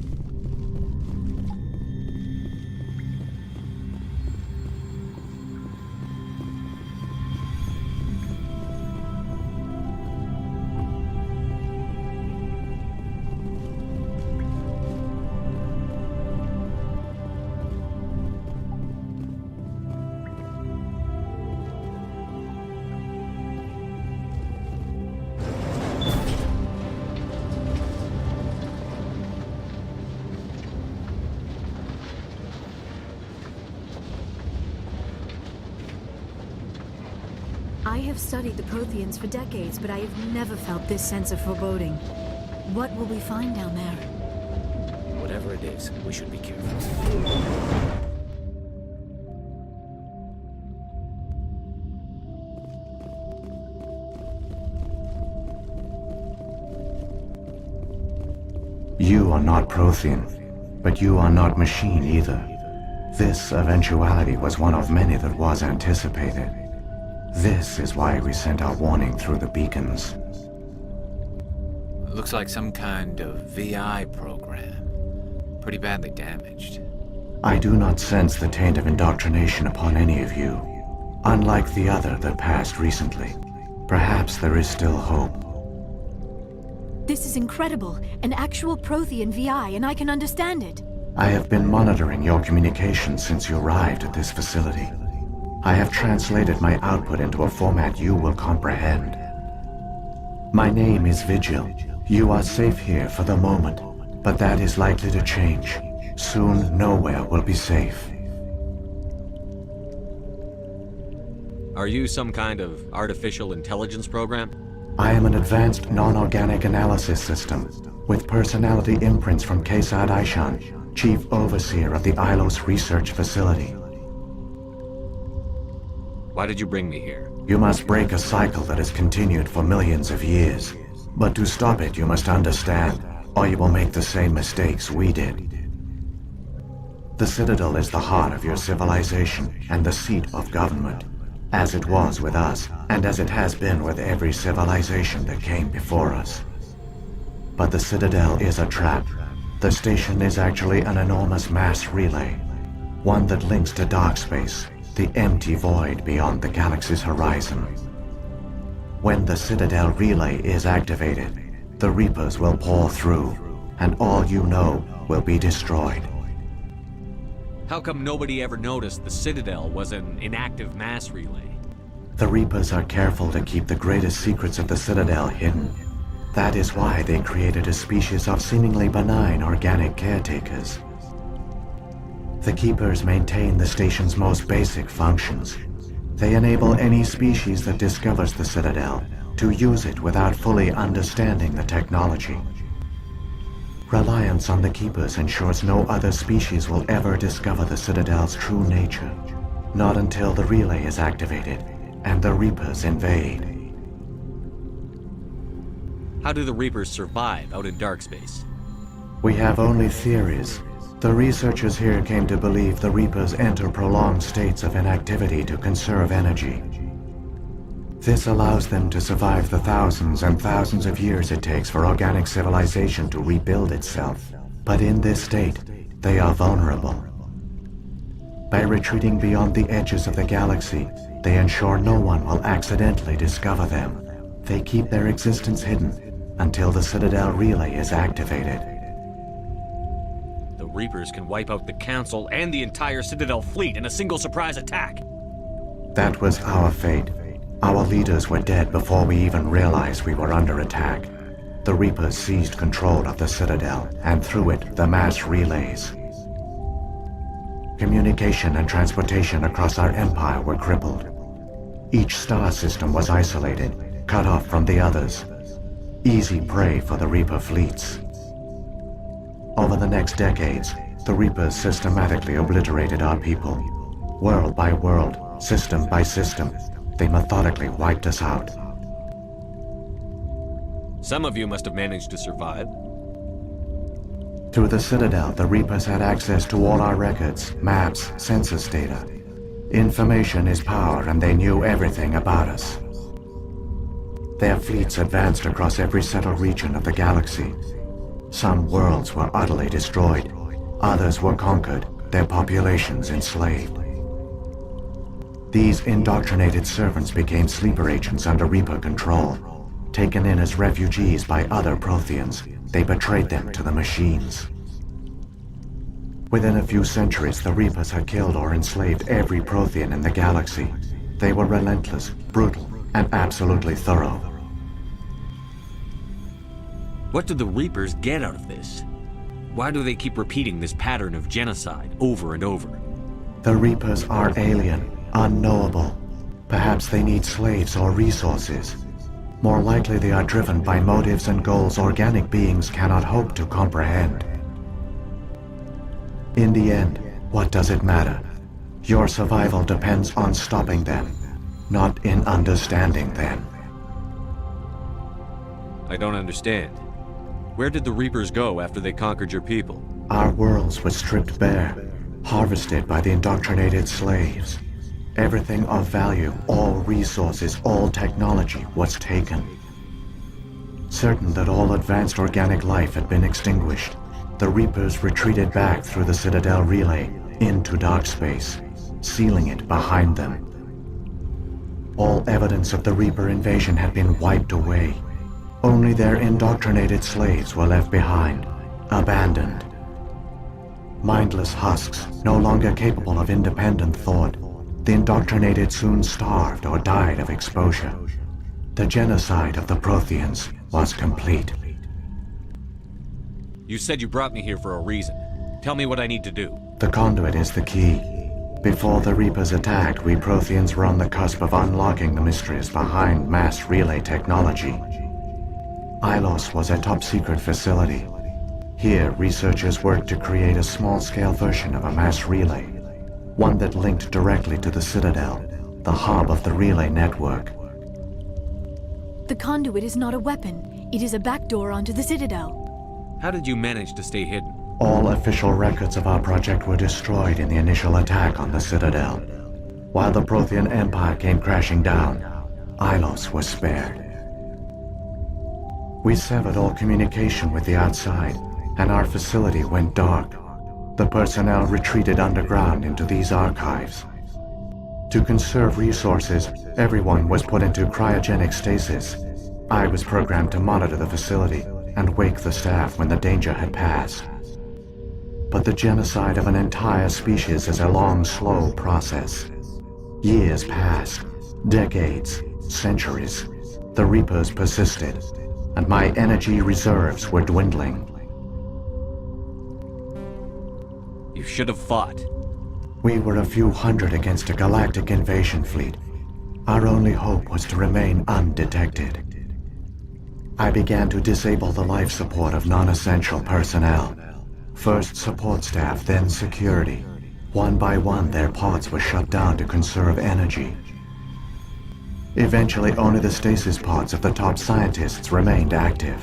I have studied the Protheans for decades, but I have never felt this sense of foreboding. What will we find down there? Whatever it is, we should be careful. You are not Prothean, but you are not machine either. This eventuality was one of many that was anticipated. This is why we sent our warning through the beacons. It looks like some kind of VI program. Pretty badly damaged. I do not sense the taint of indoctrination upon any of you. Unlike the other that passed recently. Perhaps there is still hope. This is incredible. An actual Prothean VI, and I can understand it. I have been monitoring your communications since you arrived at this facility. I have translated my output into a format you will comprehend. My name is Vigil. You are safe here for the moment, but that is likely to change. Soon, nowhere will be safe. Are you some kind of artificial intelligence program? I am an advanced non-organic analysis system, with personality imprints from Kesad Aishan, Chief Overseer of the Ilos Research Facility. Why did you bring me here? You must break a cycle that has continued for millions of years. But to stop it, you must understand, or you will make the same mistakes we did. The Citadel is the heart of your civilization and the seat of government, as it was with us, and as it has been with every civilization that came before us. But the Citadel is a trap. The station is actually an enormous mass relay, one that links to dark space, the empty void beyond the galaxy's horizon. When the Citadel relay is activated, the Reapers will pour through, and all you know will be destroyed. How come nobody ever noticed the Citadel was an inactive mass relay? The Reapers are careful to keep the greatest secrets of the Citadel hidden. That is why they created a species of seemingly benign organic caretakers. The Keepers maintain the station's most basic functions. They enable any species that discovers the Citadel to use it without fully understanding the technology. Reliance on the Keepers ensures no other species will ever discover the Citadel's true nature. Not until the relay is activated and the Reapers invade. How do the Reapers survive out in dark space? We have only theories. The researchers here came to believe the Reapers enter prolonged states of inactivity to conserve energy. This allows them to survive the thousands and thousands of years it takes for organic civilization to rebuild itself. But in this state, they are vulnerable. By retreating beyond the edges of the galaxy, they ensure no one will accidentally discover them. They keep their existence hidden until the Citadel relay is activated. The Reapers can wipe out the Council and the entire Citadel fleet in a single surprise attack. That was our fate. Our leaders were dead before we even realized we were under attack. The Reapers seized control of the Citadel, and through it, the mass relays. Communication and transportation across our empire were crippled. Each star system was isolated, cut off from the others. Easy prey for the Reaper fleets. Over the next decades, the Reapers systematically obliterated our people. World by world, system by system, they methodically wiped us out. Some of you must have managed to survive. Through the Citadel, the Reapers had access to all our records, maps, census data. Information is power, and they knew everything about us. Their fleets advanced across every settled region of the galaxy. Some worlds were utterly destroyed. Others were conquered, their populations enslaved. These indoctrinated servants became sleeper agents under Reaper control. Taken in as refugees by other Protheans, they betrayed them to the machines. Within a few centuries, the Reapers had killed or enslaved every Prothean in the galaxy. They were relentless, brutal, and absolutely thorough. What did the Reapers get out of this? Why do they keep repeating this pattern of genocide over and over? The Reapers are alien, unknowable. Perhaps they need slaves or resources. More likely they are driven by motives and goals organic beings cannot hope to comprehend. In the end, what does it matter? Your survival depends on stopping them, not in understanding them. I don't understand. Where did the Reapers go after they conquered your people? Our worlds were stripped bare, harvested by the indoctrinated slaves. Everything of value, all resources, all technology was taken. Certain that all advanced organic life had been extinguished, the Reapers retreated back through the Citadel relay into dark space, sealing it behind them. All evidence of the Reaper invasion had been wiped away. Only their indoctrinated slaves were left behind, abandoned. Mindless husks, no longer capable of independent thought, the indoctrinated soon starved or died of exposure. The genocide of the Protheans was complete. You said you brought me here for a reason. Tell me what I need to do. The conduit is the key. Before the Reapers attacked, we Protheans were on the cusp of unlocking the mysteries behind mass relay technology. Ilos was a top-secret facility. Here, researchers worked to create a small-scale version of a mass relay, one that linked directly to the Citadel, the hub of the relay network. The conduit is not a weapon. It is a backdoor onto the Citadel. How did you manage to stay hidden? All official records of our project were destroyed in the initial attack on the Citadel. While the Prothean Empire came crashing down, Ilos was spared. We severed all communication with the outside, and our facility went dark. The personnel retreated underground into these archives. To conserve resources, everyone was put into cryogenic stasis. I was programmed to monitor the facility and wake the staff when the danger had passed. But the genocide of an entire species is a long, slow process. Years passed, decades, centuries. The Reapers persisted, and my energy reserves were dwindling. You should have fought. We were a few hundred against a galactic invasion fleet. Our only hope was to remain undetected. I began to disable the life support of non-essential personnel. First support staff, then security. One by one, their pods were shut down to conserve energy. Eventually, only the stasis pods of the top scientists remained active.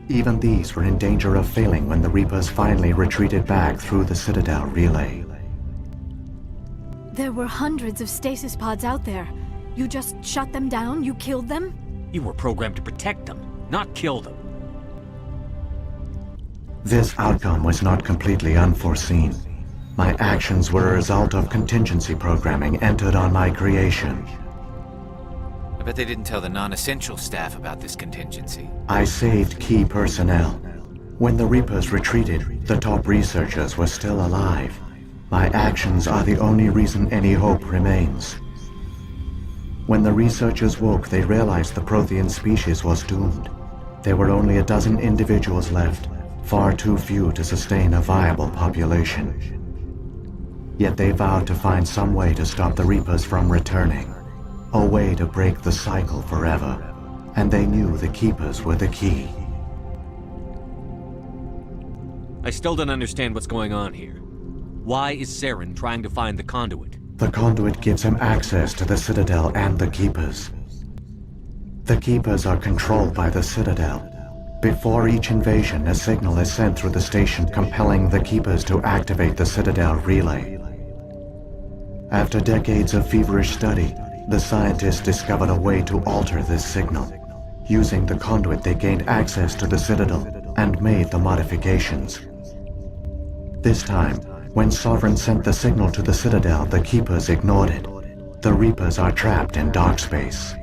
Even these were in danger of failing when the Reapers finally retreated back through the Citadel relay. There were hundreds of stasis pods out there. You just shut them down? You killed them? You were programmed to protect them, not kill them. This outcome was not completely unforeseen. My actions were a result of contingency programming entered on my creation. I bet they didn't tell the non-essential staff about this contingency. I saved key personnel. When the Reapers retreated, the top researchers were still alive. My actions are the only reason any hope remains. When the researchers woke, they realized the Prothean species was doomed. There were only a dozen individuals left, far too few to sustain a viable population. Yet they vowed to find some way to stop the Reapers from returning. A way to break the cycle forever. And they knew the Keepers were the key. I still don't understand what's going on here. Why is Saren trying to find the conduit? The conduit gives him access to the Citadel and the Keepers. The Keepers are controlled by the Citadel. Before each invasion, a signal is sent through the station compelling the Keepers to activate the Citadel relay. After decades of feverish study, the scientists discovered a way to alter this signal. Using the conduit, they gained access to the Citadel and made the modifications. This time, when Sovereign sent the signal to the Citadel, the Keepers ignored it. The Reapers are trapped in dark space.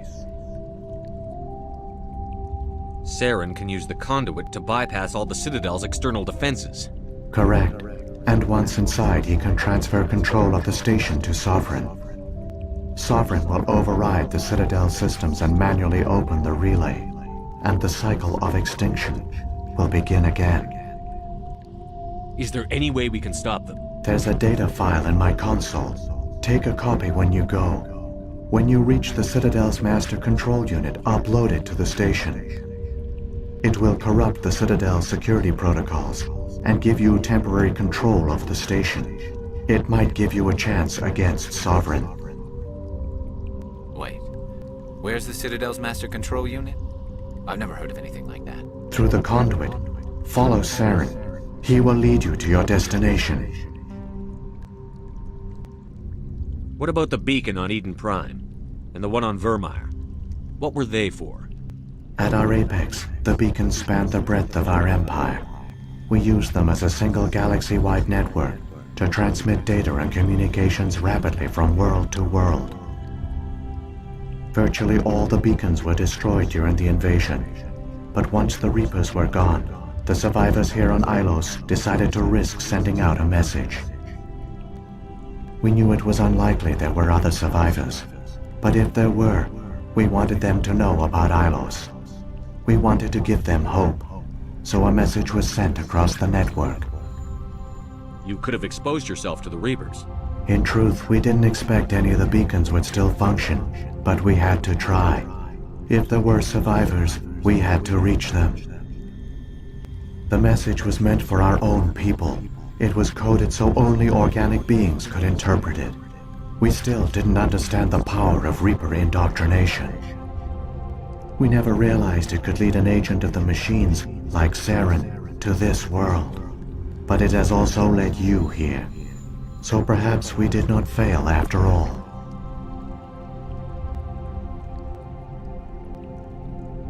Saren can use the conduit to bypass all the Citadel's external defenses. Correct. And once inside, he can transfer control of the station to Sovereign. Sovereign will override the Citadel systems and manually open the relay, and the cycle of extinction will begin again. Is there any way we can stop them? There's a data file in my console. Take a copy when you go. When you reach the Citadel's master control unit, upload it to the station. It will corrupt the Citadel's security protocols and give you temporary control of the station. It might give you a chance against Sovereign. Wait, where's the Citadel's master control unit? I've never heard of anything like that. Through the conduit, follow Saren. He will lead you to your destination. What about the beacon on Eden Prime? And the one on Vermeer? What were they for? At our apex, the beacons spanned the breadth of our empire. We used them as a single galaxy-wide network to transmit data and communications rapidly from world to world. Virtually all the beacons were destroyed during the invasion, but once the Reapers were gone, the survivors here on Ilos decided to risk sending out a message. We knew it was unlikely there were other survivors, but if there were, we wanted them to know about Ilos. We wanted to give them hope, so a message was sent across the network. You could have exposed yourself to the Reapers. In truth, we didn't expect any of the beacons would still function, but we had to try. If there were survivors, we had to reach them. The message was meant for our own people. It was coded so only organic beings could interpret it. We still didn't understand the power of Reaper indoctrination. We never realized it could lead an agent of the machines, like Saren, to this world. But it has also led you here. So perhaps we did not fail after all.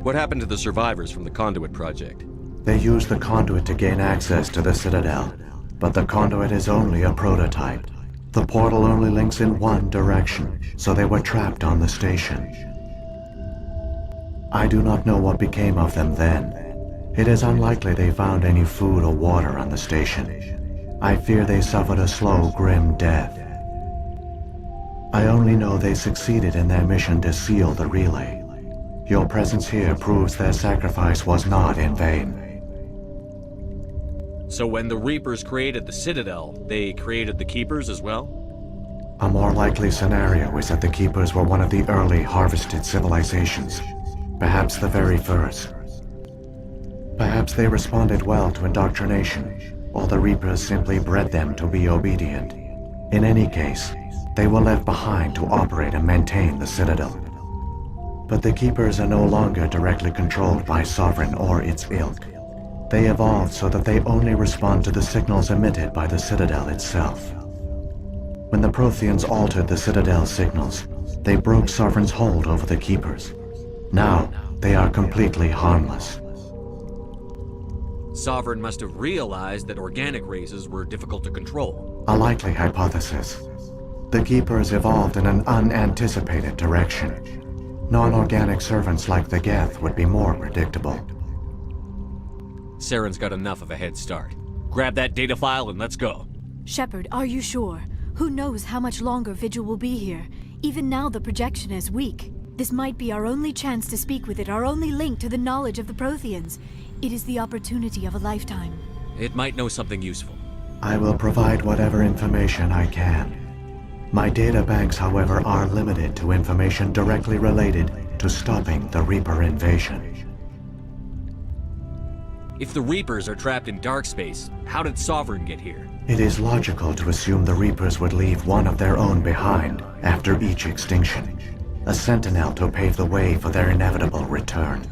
What happened to the survivors from the Conduit project? They used the conduit to gain access to the Citadel, but the conduit is only a prototype. The portal only links in one direction, so they were trapped on the station. I do not know what became of them then. It is unlikely they found any food or water on the station. I fear they suffered a slow, grim death. I only know they succeeded in their mission to seal the relay. Your presence here proves their sacrifice was not in vain. So when the Reapers created the Citadel, they created the Keepers as well? A more likely scenario is that the Keepers were one of the early harvested civilizations. Perhaps the very first. Perhaps they responded well to indoctrination, or the Reapers simply bred them to be obedient. In any case, they were left behind to operate and maintain the Citadel. But the Keepers are no longer directly controlled by Sovereign or its ilk. They evolved so that they only respond to the signals emitted by the Citadel itself. When the Protheans altered the Citadel's signals, they broke Sovereign's hold over the Keepers. Now, they are completely harmless. Sovereign must have realized that organic races were difficult to control. A likely hypothesis. The Keepers evolved in an unanticipated direction. Non-organic servants like the Geth would be more predictable. Saren's got enough of a head start. Grab that data file and let's go. Shepard, are you sure? Who knows how much longer Vigil will be here? Even now the projection is weak. This might be our only chance to speak with it, our only link to the knowledge of the Protheans. It is the opportunity of a lifetime. It might know something useful. I will provide whatever information I can. My data banks, however, are limited to information directly related to stopping the Reaper invasion. If the Reapers are trapped in dark space, how did Sovereign get here? It is logical to assume the Reapers would leave one of their own behind after each extinction. A sentinel to pave the way for their inevitable return.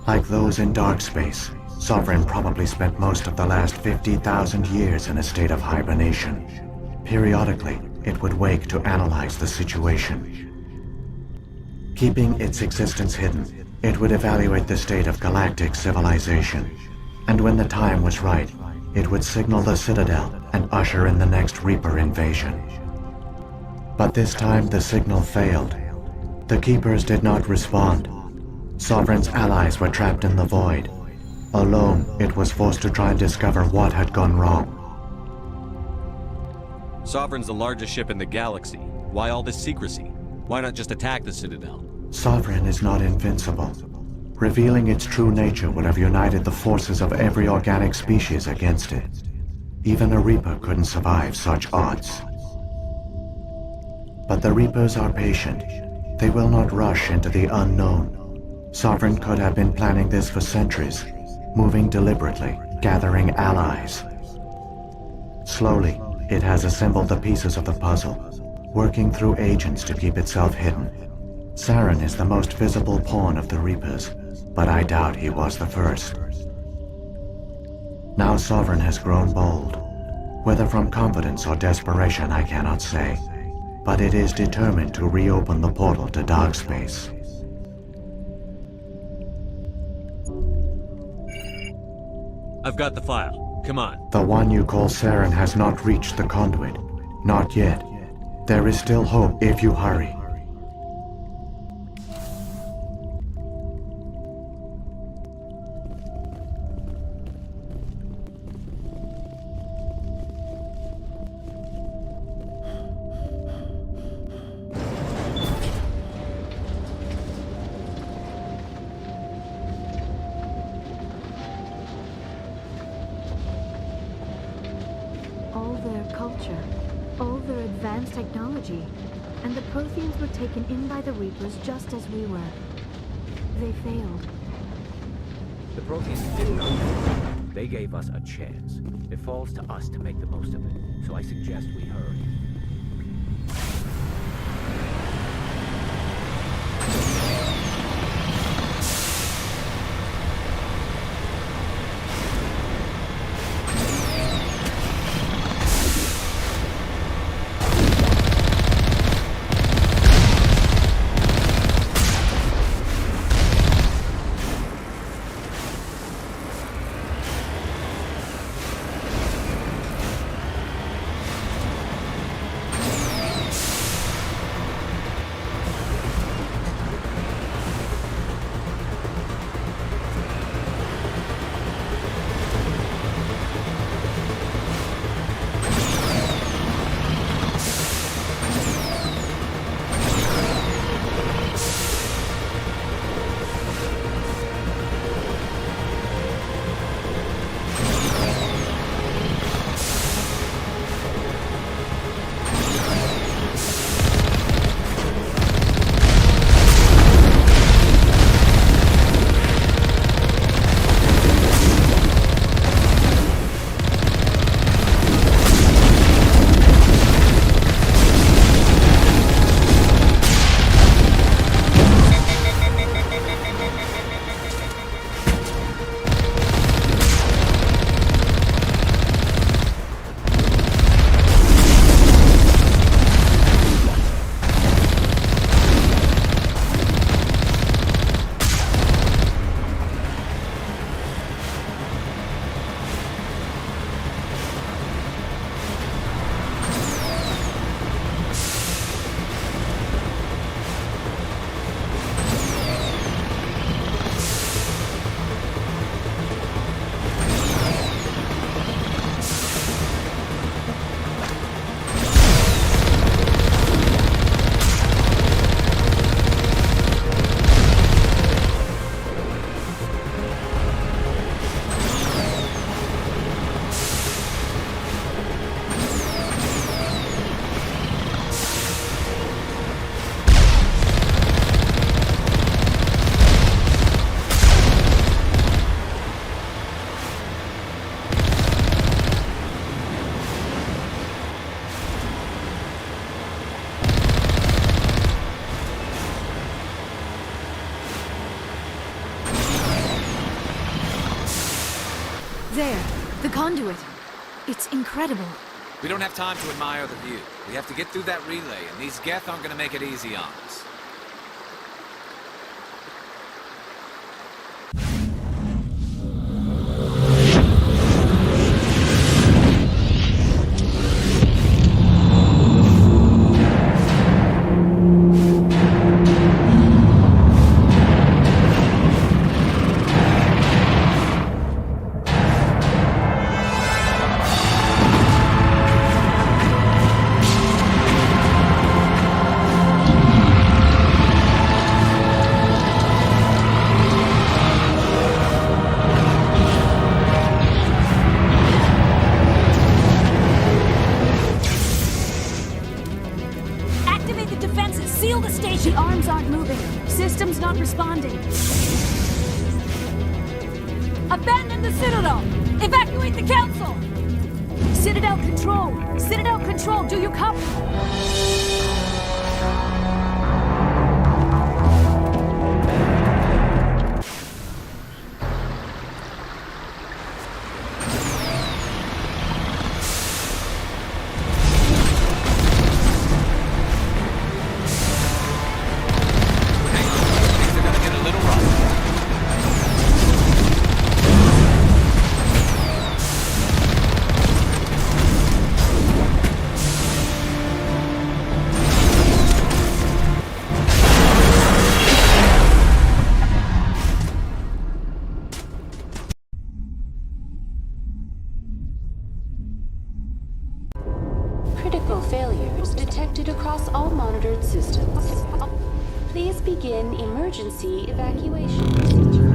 Like those in dark space, Sovereign probably spent most of the last 50,000 years in a state of hibernation. Periodically, it would wake to analyze the situation. Keeping its existence hidden, it would evaluate the state of galactic civilization. And when the time was right, it would signal the Citadel and usher in the next Reaper invasion. But this time the signal failed. The Keepers did not respond. Sovereign's allies were trapped in the void. Alone, it was forced to try and discover what had gone wrong. Sovereign's the largest ship in the galaxy. Why all this secrecy? Why not just attack the Citadel? Sovereign is not invincible. Revealing its true nature would have united the forces of every organic species against it. Even a Reaper couldn't survive such odds. But the Reapers are patient. They will not rush into the unknown. Sovereign could have been planning this for centuries, moving deliberately, gathering allies. Slowly, it has assembled the pieces of the puzzle, working through agents to keep itself hidden. Saren is the most visible pawn of the Reapers, but I doubt he was the first. Now Sovereign has grown bold. Whether from confidence or desperation, I cannot say. But it is determined to reopen the portal to dark space. I've got the file. Come on. The one you call Saren has not reached the conduit. Not yet. There is still hope if you hurry. And the Protheans were taken in by the Reapers just as we were. They failed. The Protheans didn't know. They gave us a chance. It falls to us to make the most of it. So I suggest we hurry. There, the conduit. It's incredible. We don't have time to admire the view. We have to get through that relay, and these Geth aren't gonna make it easy on us. The arms aren't moving. System's not responding. Abandon the Citadel! Evacuate the Council! Citadel Control! Citadel Control, do you copy? Critical failures detected across all monitored systems. Please begin emergency evacuation procedure.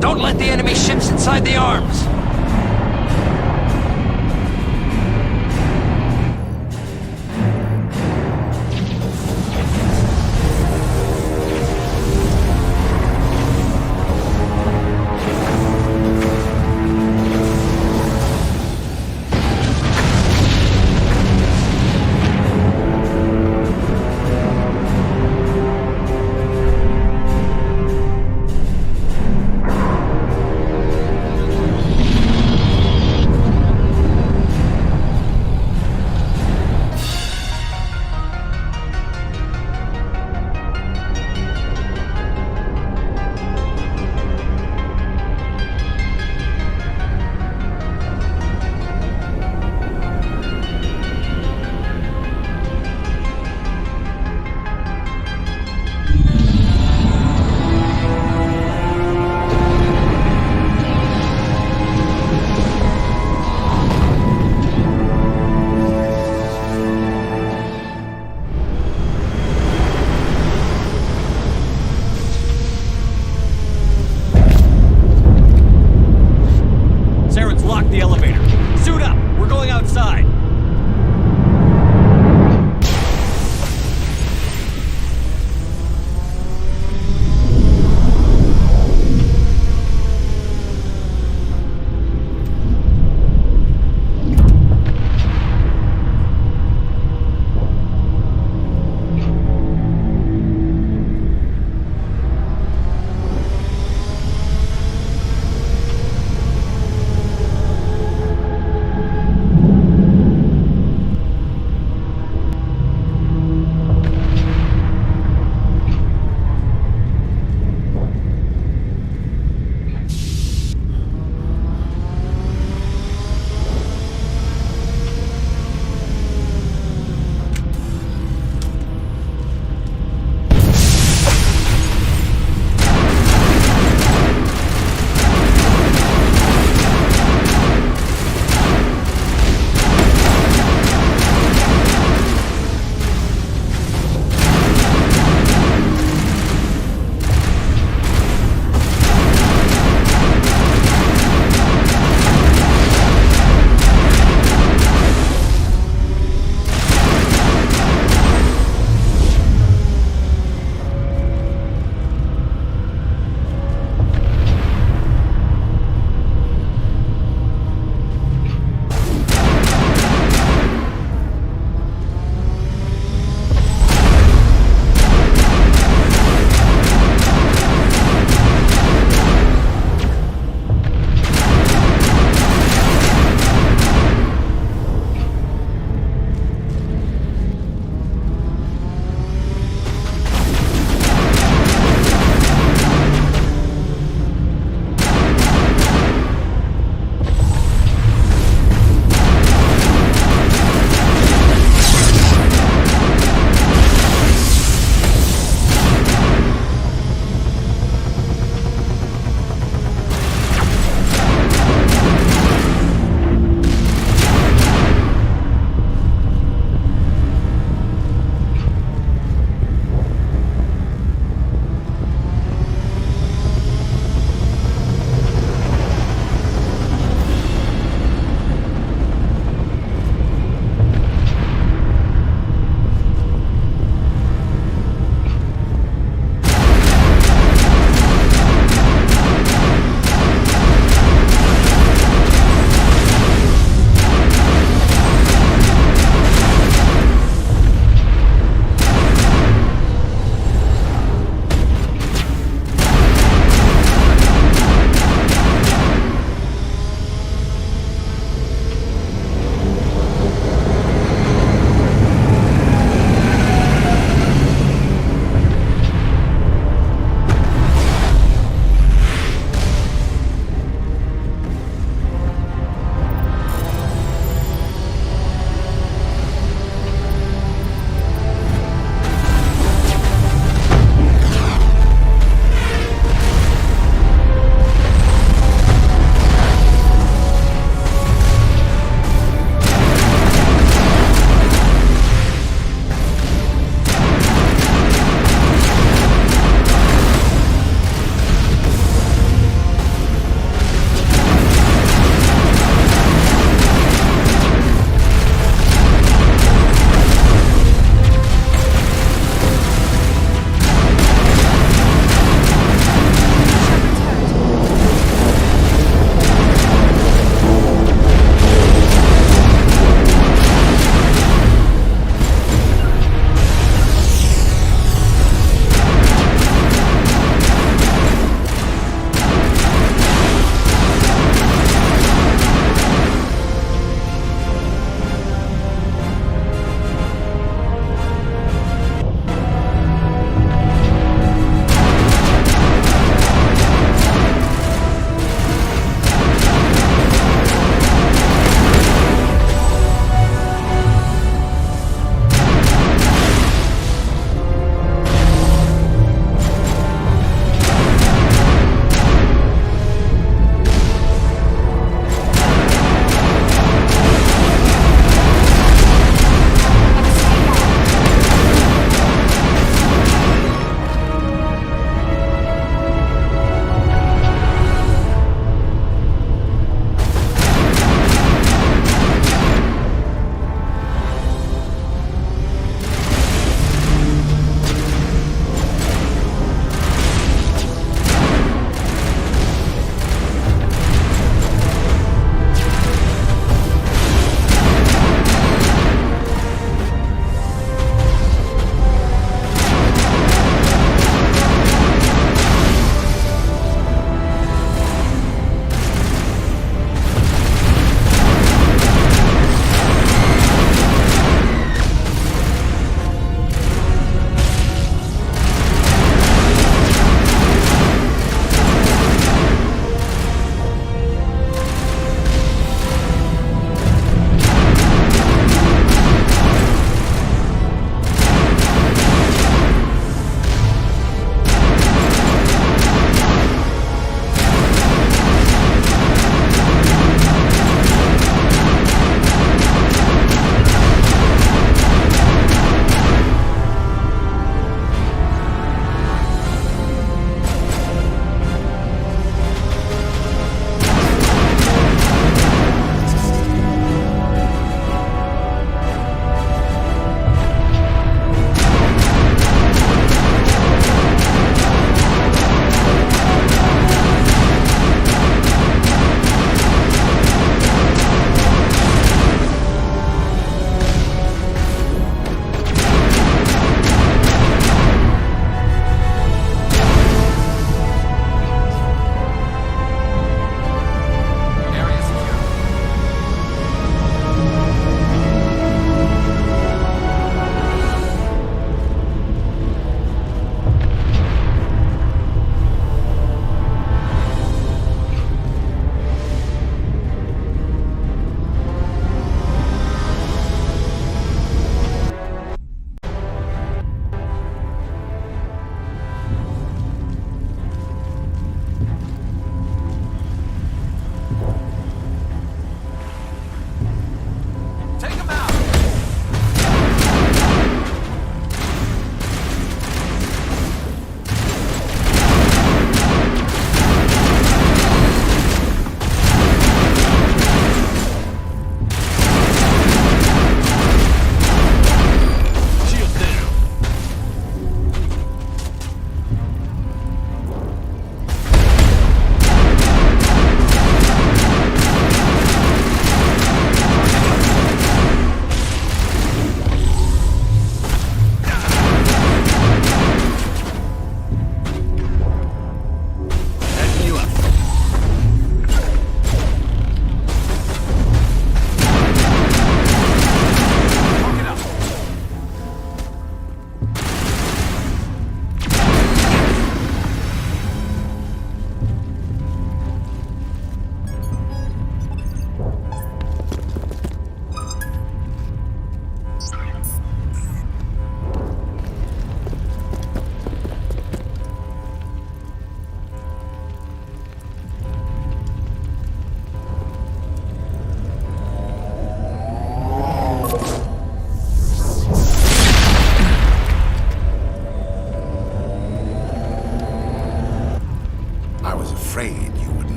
Don't let the enemy ships inside the arms!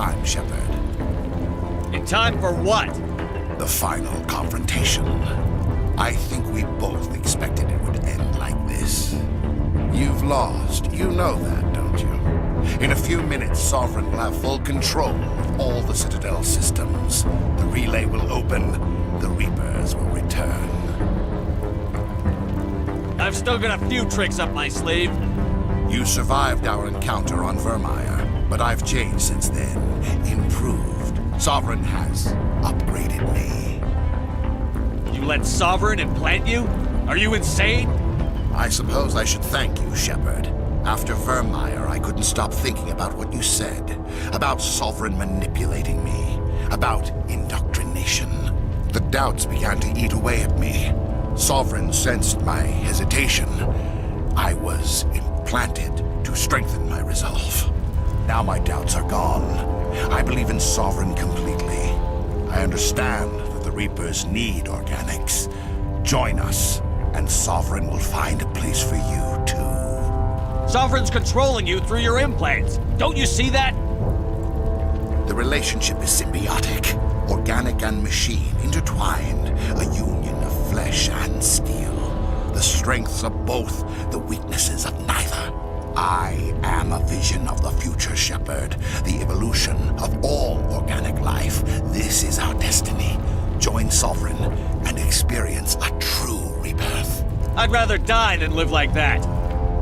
time, Shepard. In time for what? The final confrontation. I think we both expected it would end like this. You've lost. You know that, don't you? In a few minutes, Sovereign will have full control of all the Citadel systems. The relay will open. The Reapers will return. I've still got a few tricks up my sleeve. You survived our encounter on Vermeer, but I've changed since then. Improved. Sovereign has upgraded me. You let Sovereign implant you? Are you insane? I suppose I should thank you, Shepard. After Vermeer, I couldn't stop thinking about what you said. About Sovereign manipulating me. About indoctrination. The doubts began to eat away at me. Sovereign sensed my hesitation. I was implanted to strengthen my resolve. Now my doubts are gone. I believe in Sovereign completely. I understand that the Reapers need organics. Join us, and Sovereign will find a place for you, too. Sovereign's controlling you through your implants. Don't you see that? The relationship is symbiotic. Organic and machine intertwined. A union of flesh and steel. The strengths of both, the weaknesses of neither. I am a vision of the future, Shepard. The evolution of all organic life. This is our destiny. Join Sovereign and experience a true rebirth. I'd rather die than live like that.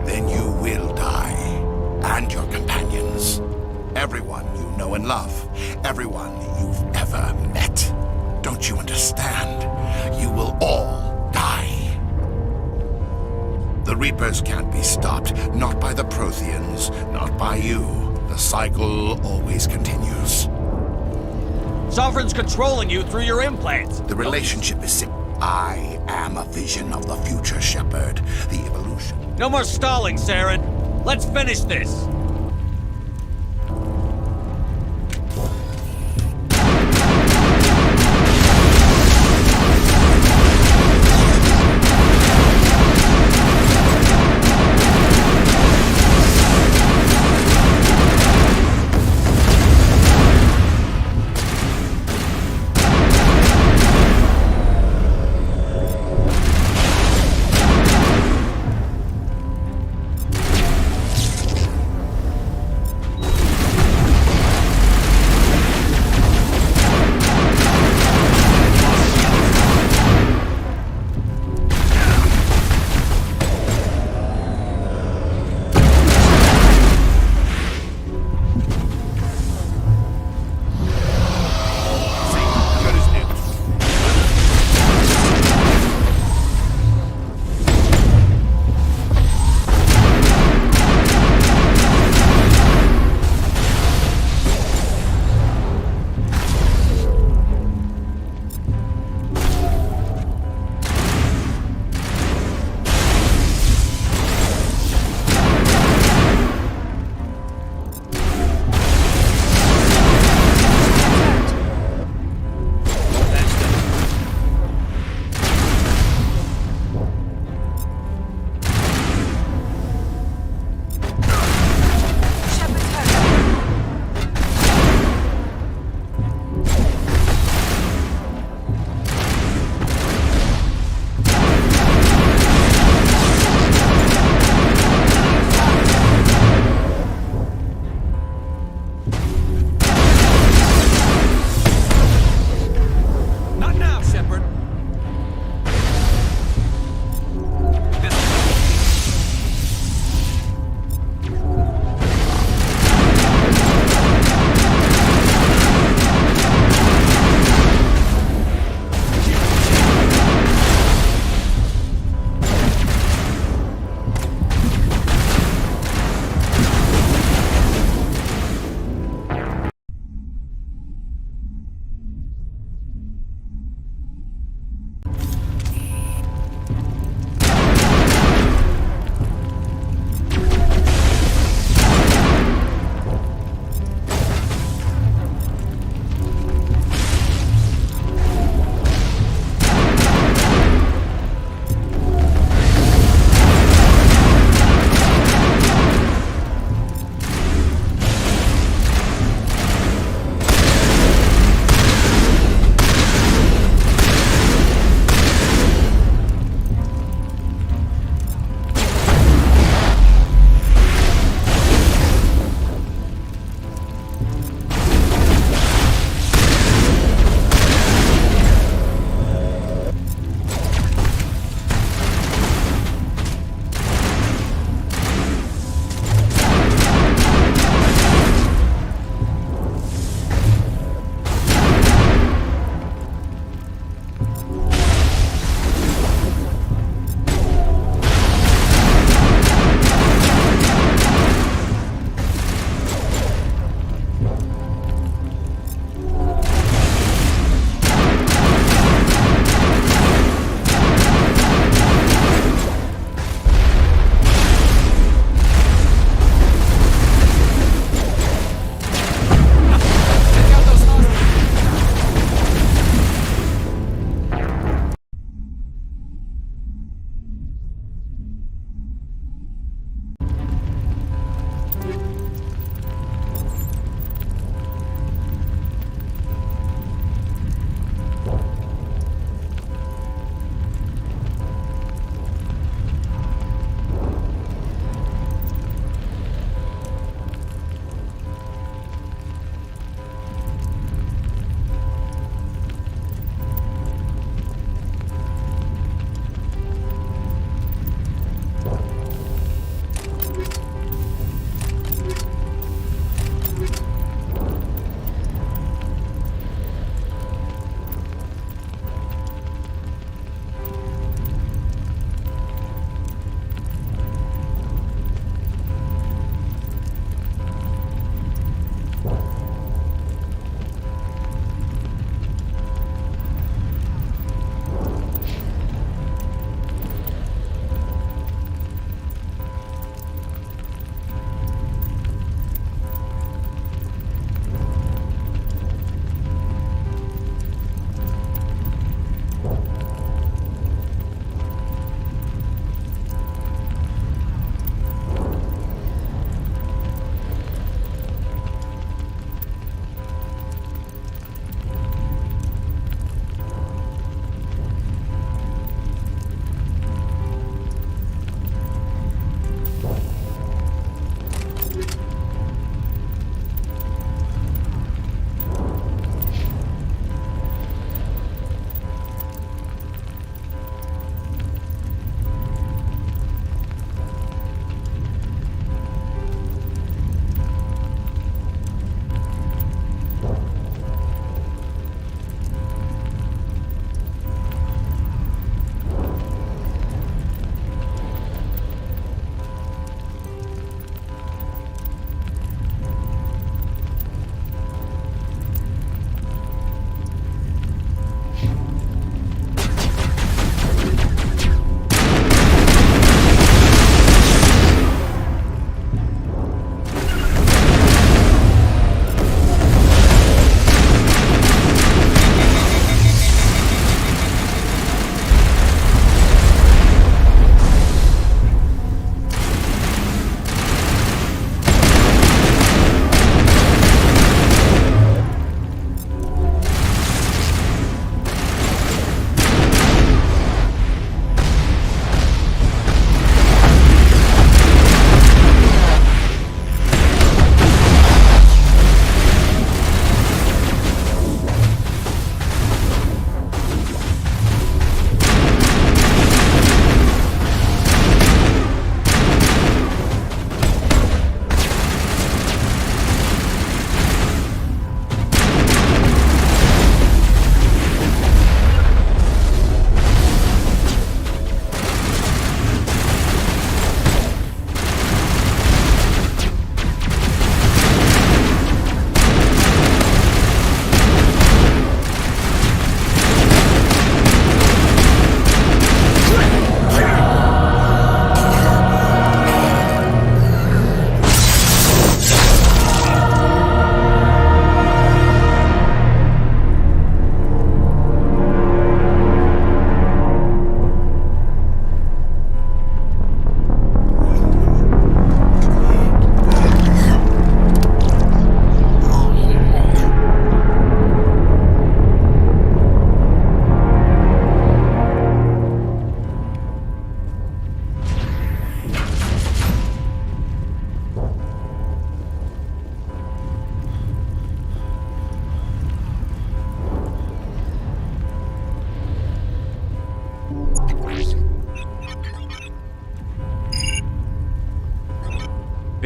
Then you will die. And your companions. Everyone you know and love. Everyone you've ever met. Don't you understand? You will all die. The Reapers can't be stopped. Not by the Protheans. Not by you. The cycle always continues. Sovereign's controlling you through your implants. The relationship is I am a vision of the future, Shepard. The evolution. No more stalling, Saren. Let's finish this.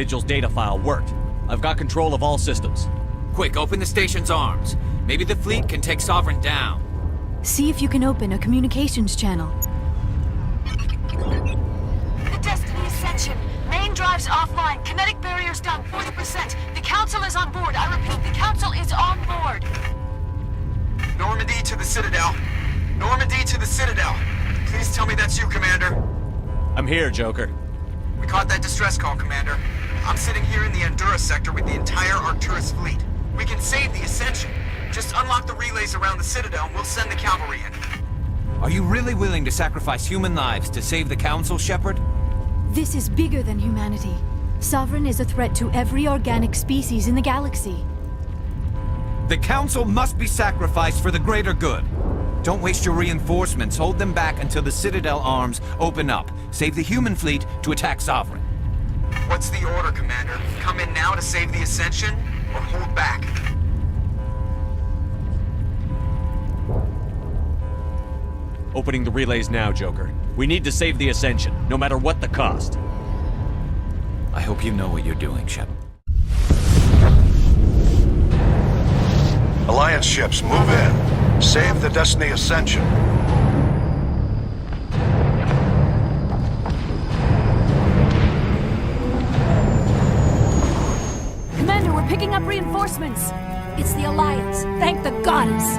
Vigil's data file worked. I've got control of all systems. Quick, open the station's arms. Maybe the fleet can take Sovereign down. See if you can open a communications channel. The Destiny Ascension. Main drives offline. Kinetic barriers down 40%. The Council is on board. I repeat, the Council is on board. Normandy to the Citadel. Normandy to the Citadel. Please tell me that's you, Commander. I'm here, Joker. We caught that distress call, Commander. I'm sitting here in the Endura sector with the entire Arcturus fleet. We can save the Ascension. Just unlock the relays around the Citadel and we'll send the cavalry in. Are you really willing to sacrifice human lives to save the Council, Shepard? This is bigger than humanity. Sovereign is a threat to every organic species in the galaxy. The Council must be sacrificed for the greater good. Don't waste your reinforcements. Hold them back until the Citadel arms open up. Save the human fleet to attack Sovereign. What's the order, Commander? Come in now to save the Ascension, or hold back? Opening the relays now, Joker. We need to save the Ascension, no matter what the cost. I hope you know what you're doing, Shep. Alliance ships, move in. Save the Destiny Ascension. Commander, we're picking up reinforcements. It's the Alliance. Thank the goddess.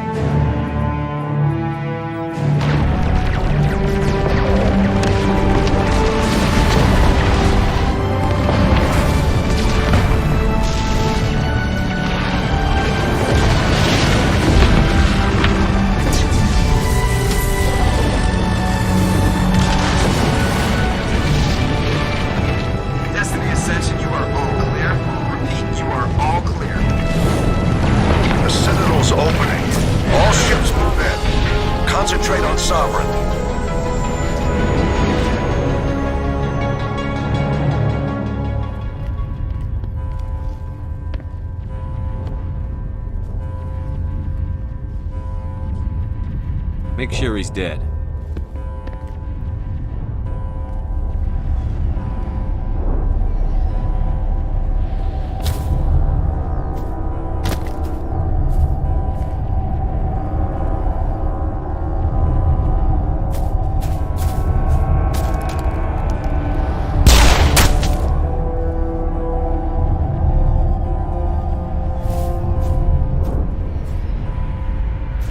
Concentrate on Sovereign. Make sure he's dead.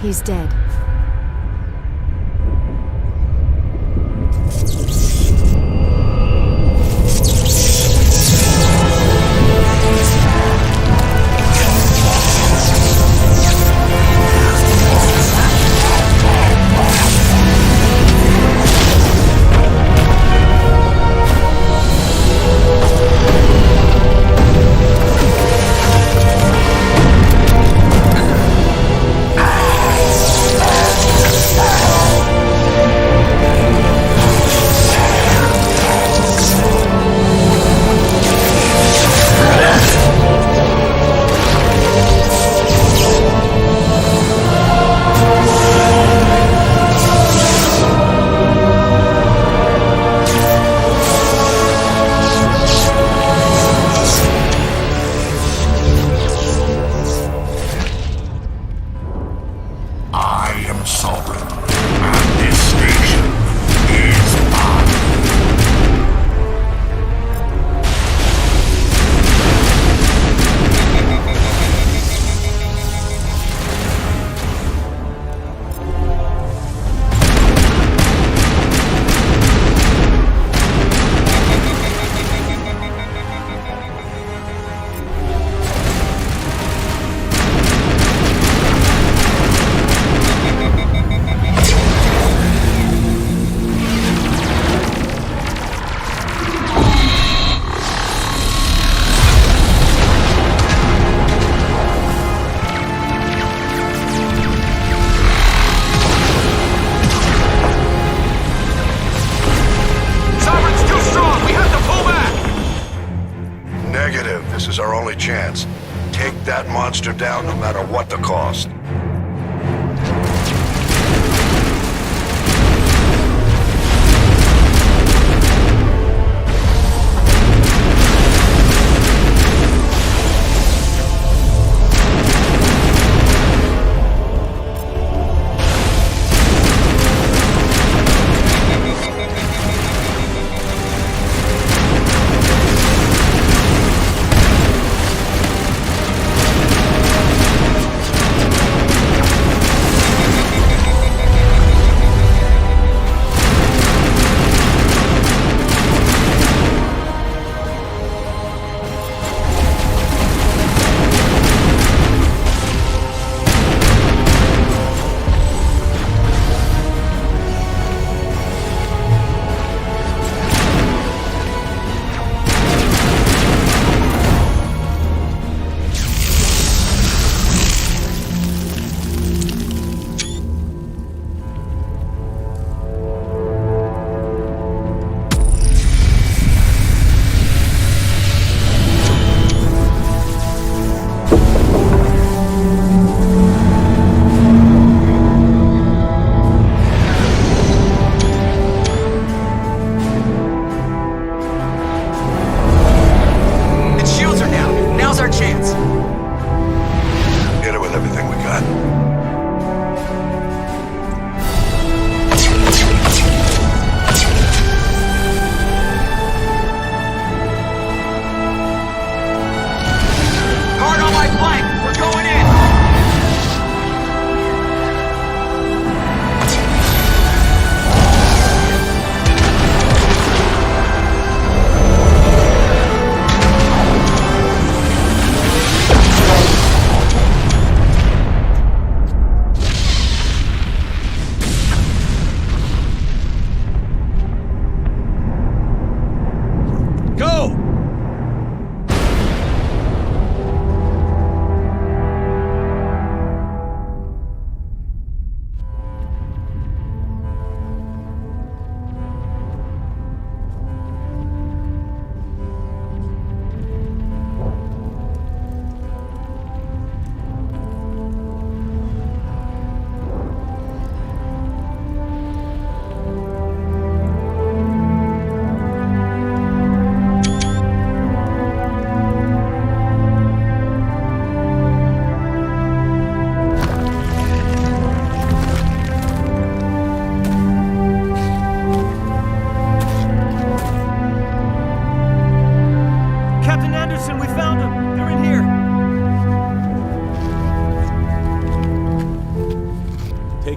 He's dead. This is our only chance. Take that monster down no matter what the cost.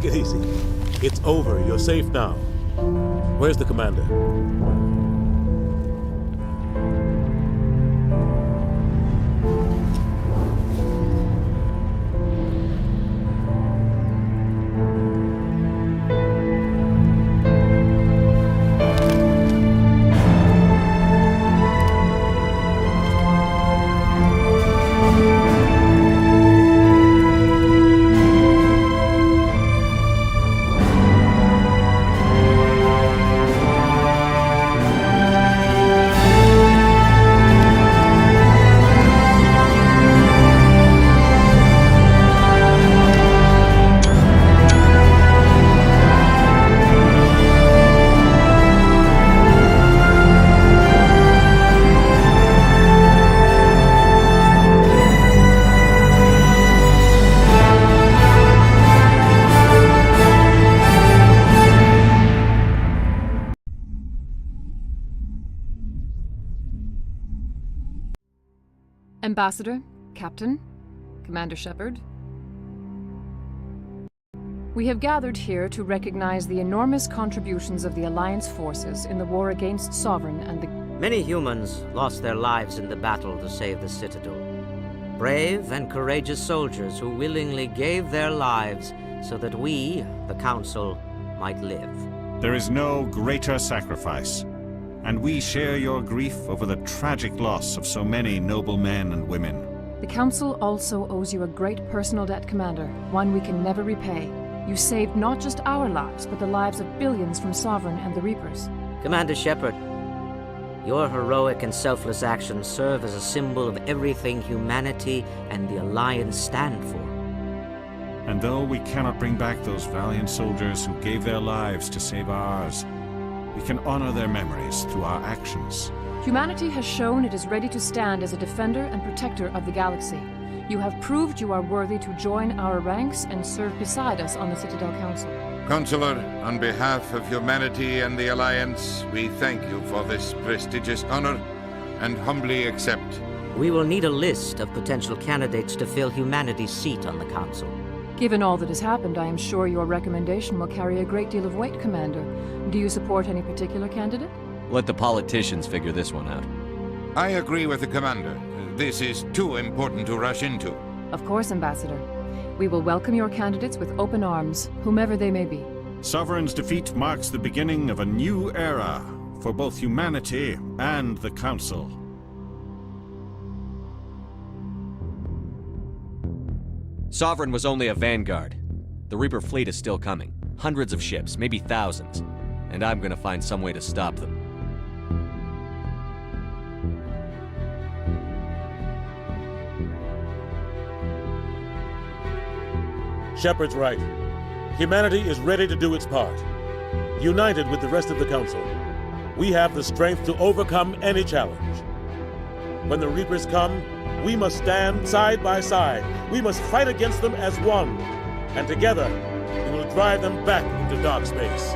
Take it easy. It's over. You're safe now. Where's the commander? Ambassador, Captain, Commander Shepard. We have gathered here to recognize the enormous contributions of the Alliance forces in the war against Sovereign and the... Many humans lost their lives in the battle to save the Citadel. Brave and courageous soldiers who willingly gave their lives so that we, the Council, might live. There is no greater sacrifice, and we share your grief over the tragic loss of so many noble men and women. The Council also owes you a great personal debt, Commander, one we can never repay. You saved not just our lives, but the lives of billions from Sovereign and the Reapers. Commander Shepard, your heroic and selfless actions serve as a symbol of everything humanity and the Alliance stand for. And though we cannot bring back those valiant soldiers who gave their lives to save ours, we can honor their memories through our actions. Humanity has shown it is ready to stand as a defender and protector of the galaxy. You have proved you are worthy to join our ranks and serve beside us on the Citadel Council. Counselor, on behalf of humanity and the Alliance, we thank you for this prestigious honor and humbly accept. We will need a list of potential candidates to fill humanity's seat on the Council. Given all that has happened, I am sure your recommendation will carry a great deal of weight, Commander. Do you support any particular candidate? Let the politicians figure this one out. I agree with the Commander. This is too important to rush into. Of course, Ambassador. We will welcome your candidates with open arms, whomever they may be. Sovereign's defeat marks the beginning of a new era for both humanity and the Council. Sovereign was only a vanguard. The Reaper fleet is still coming. Hundreds of ships, maybe thousands. And I'm gonna find some way to stop them. Shepard's right. Humanity is ready to do its part. United with the rest of the Council, we have the strength to overcome any challenge. When the Reapers come, we must stand side by side. We must fight against them as one. And together, we will drive them back into dark space.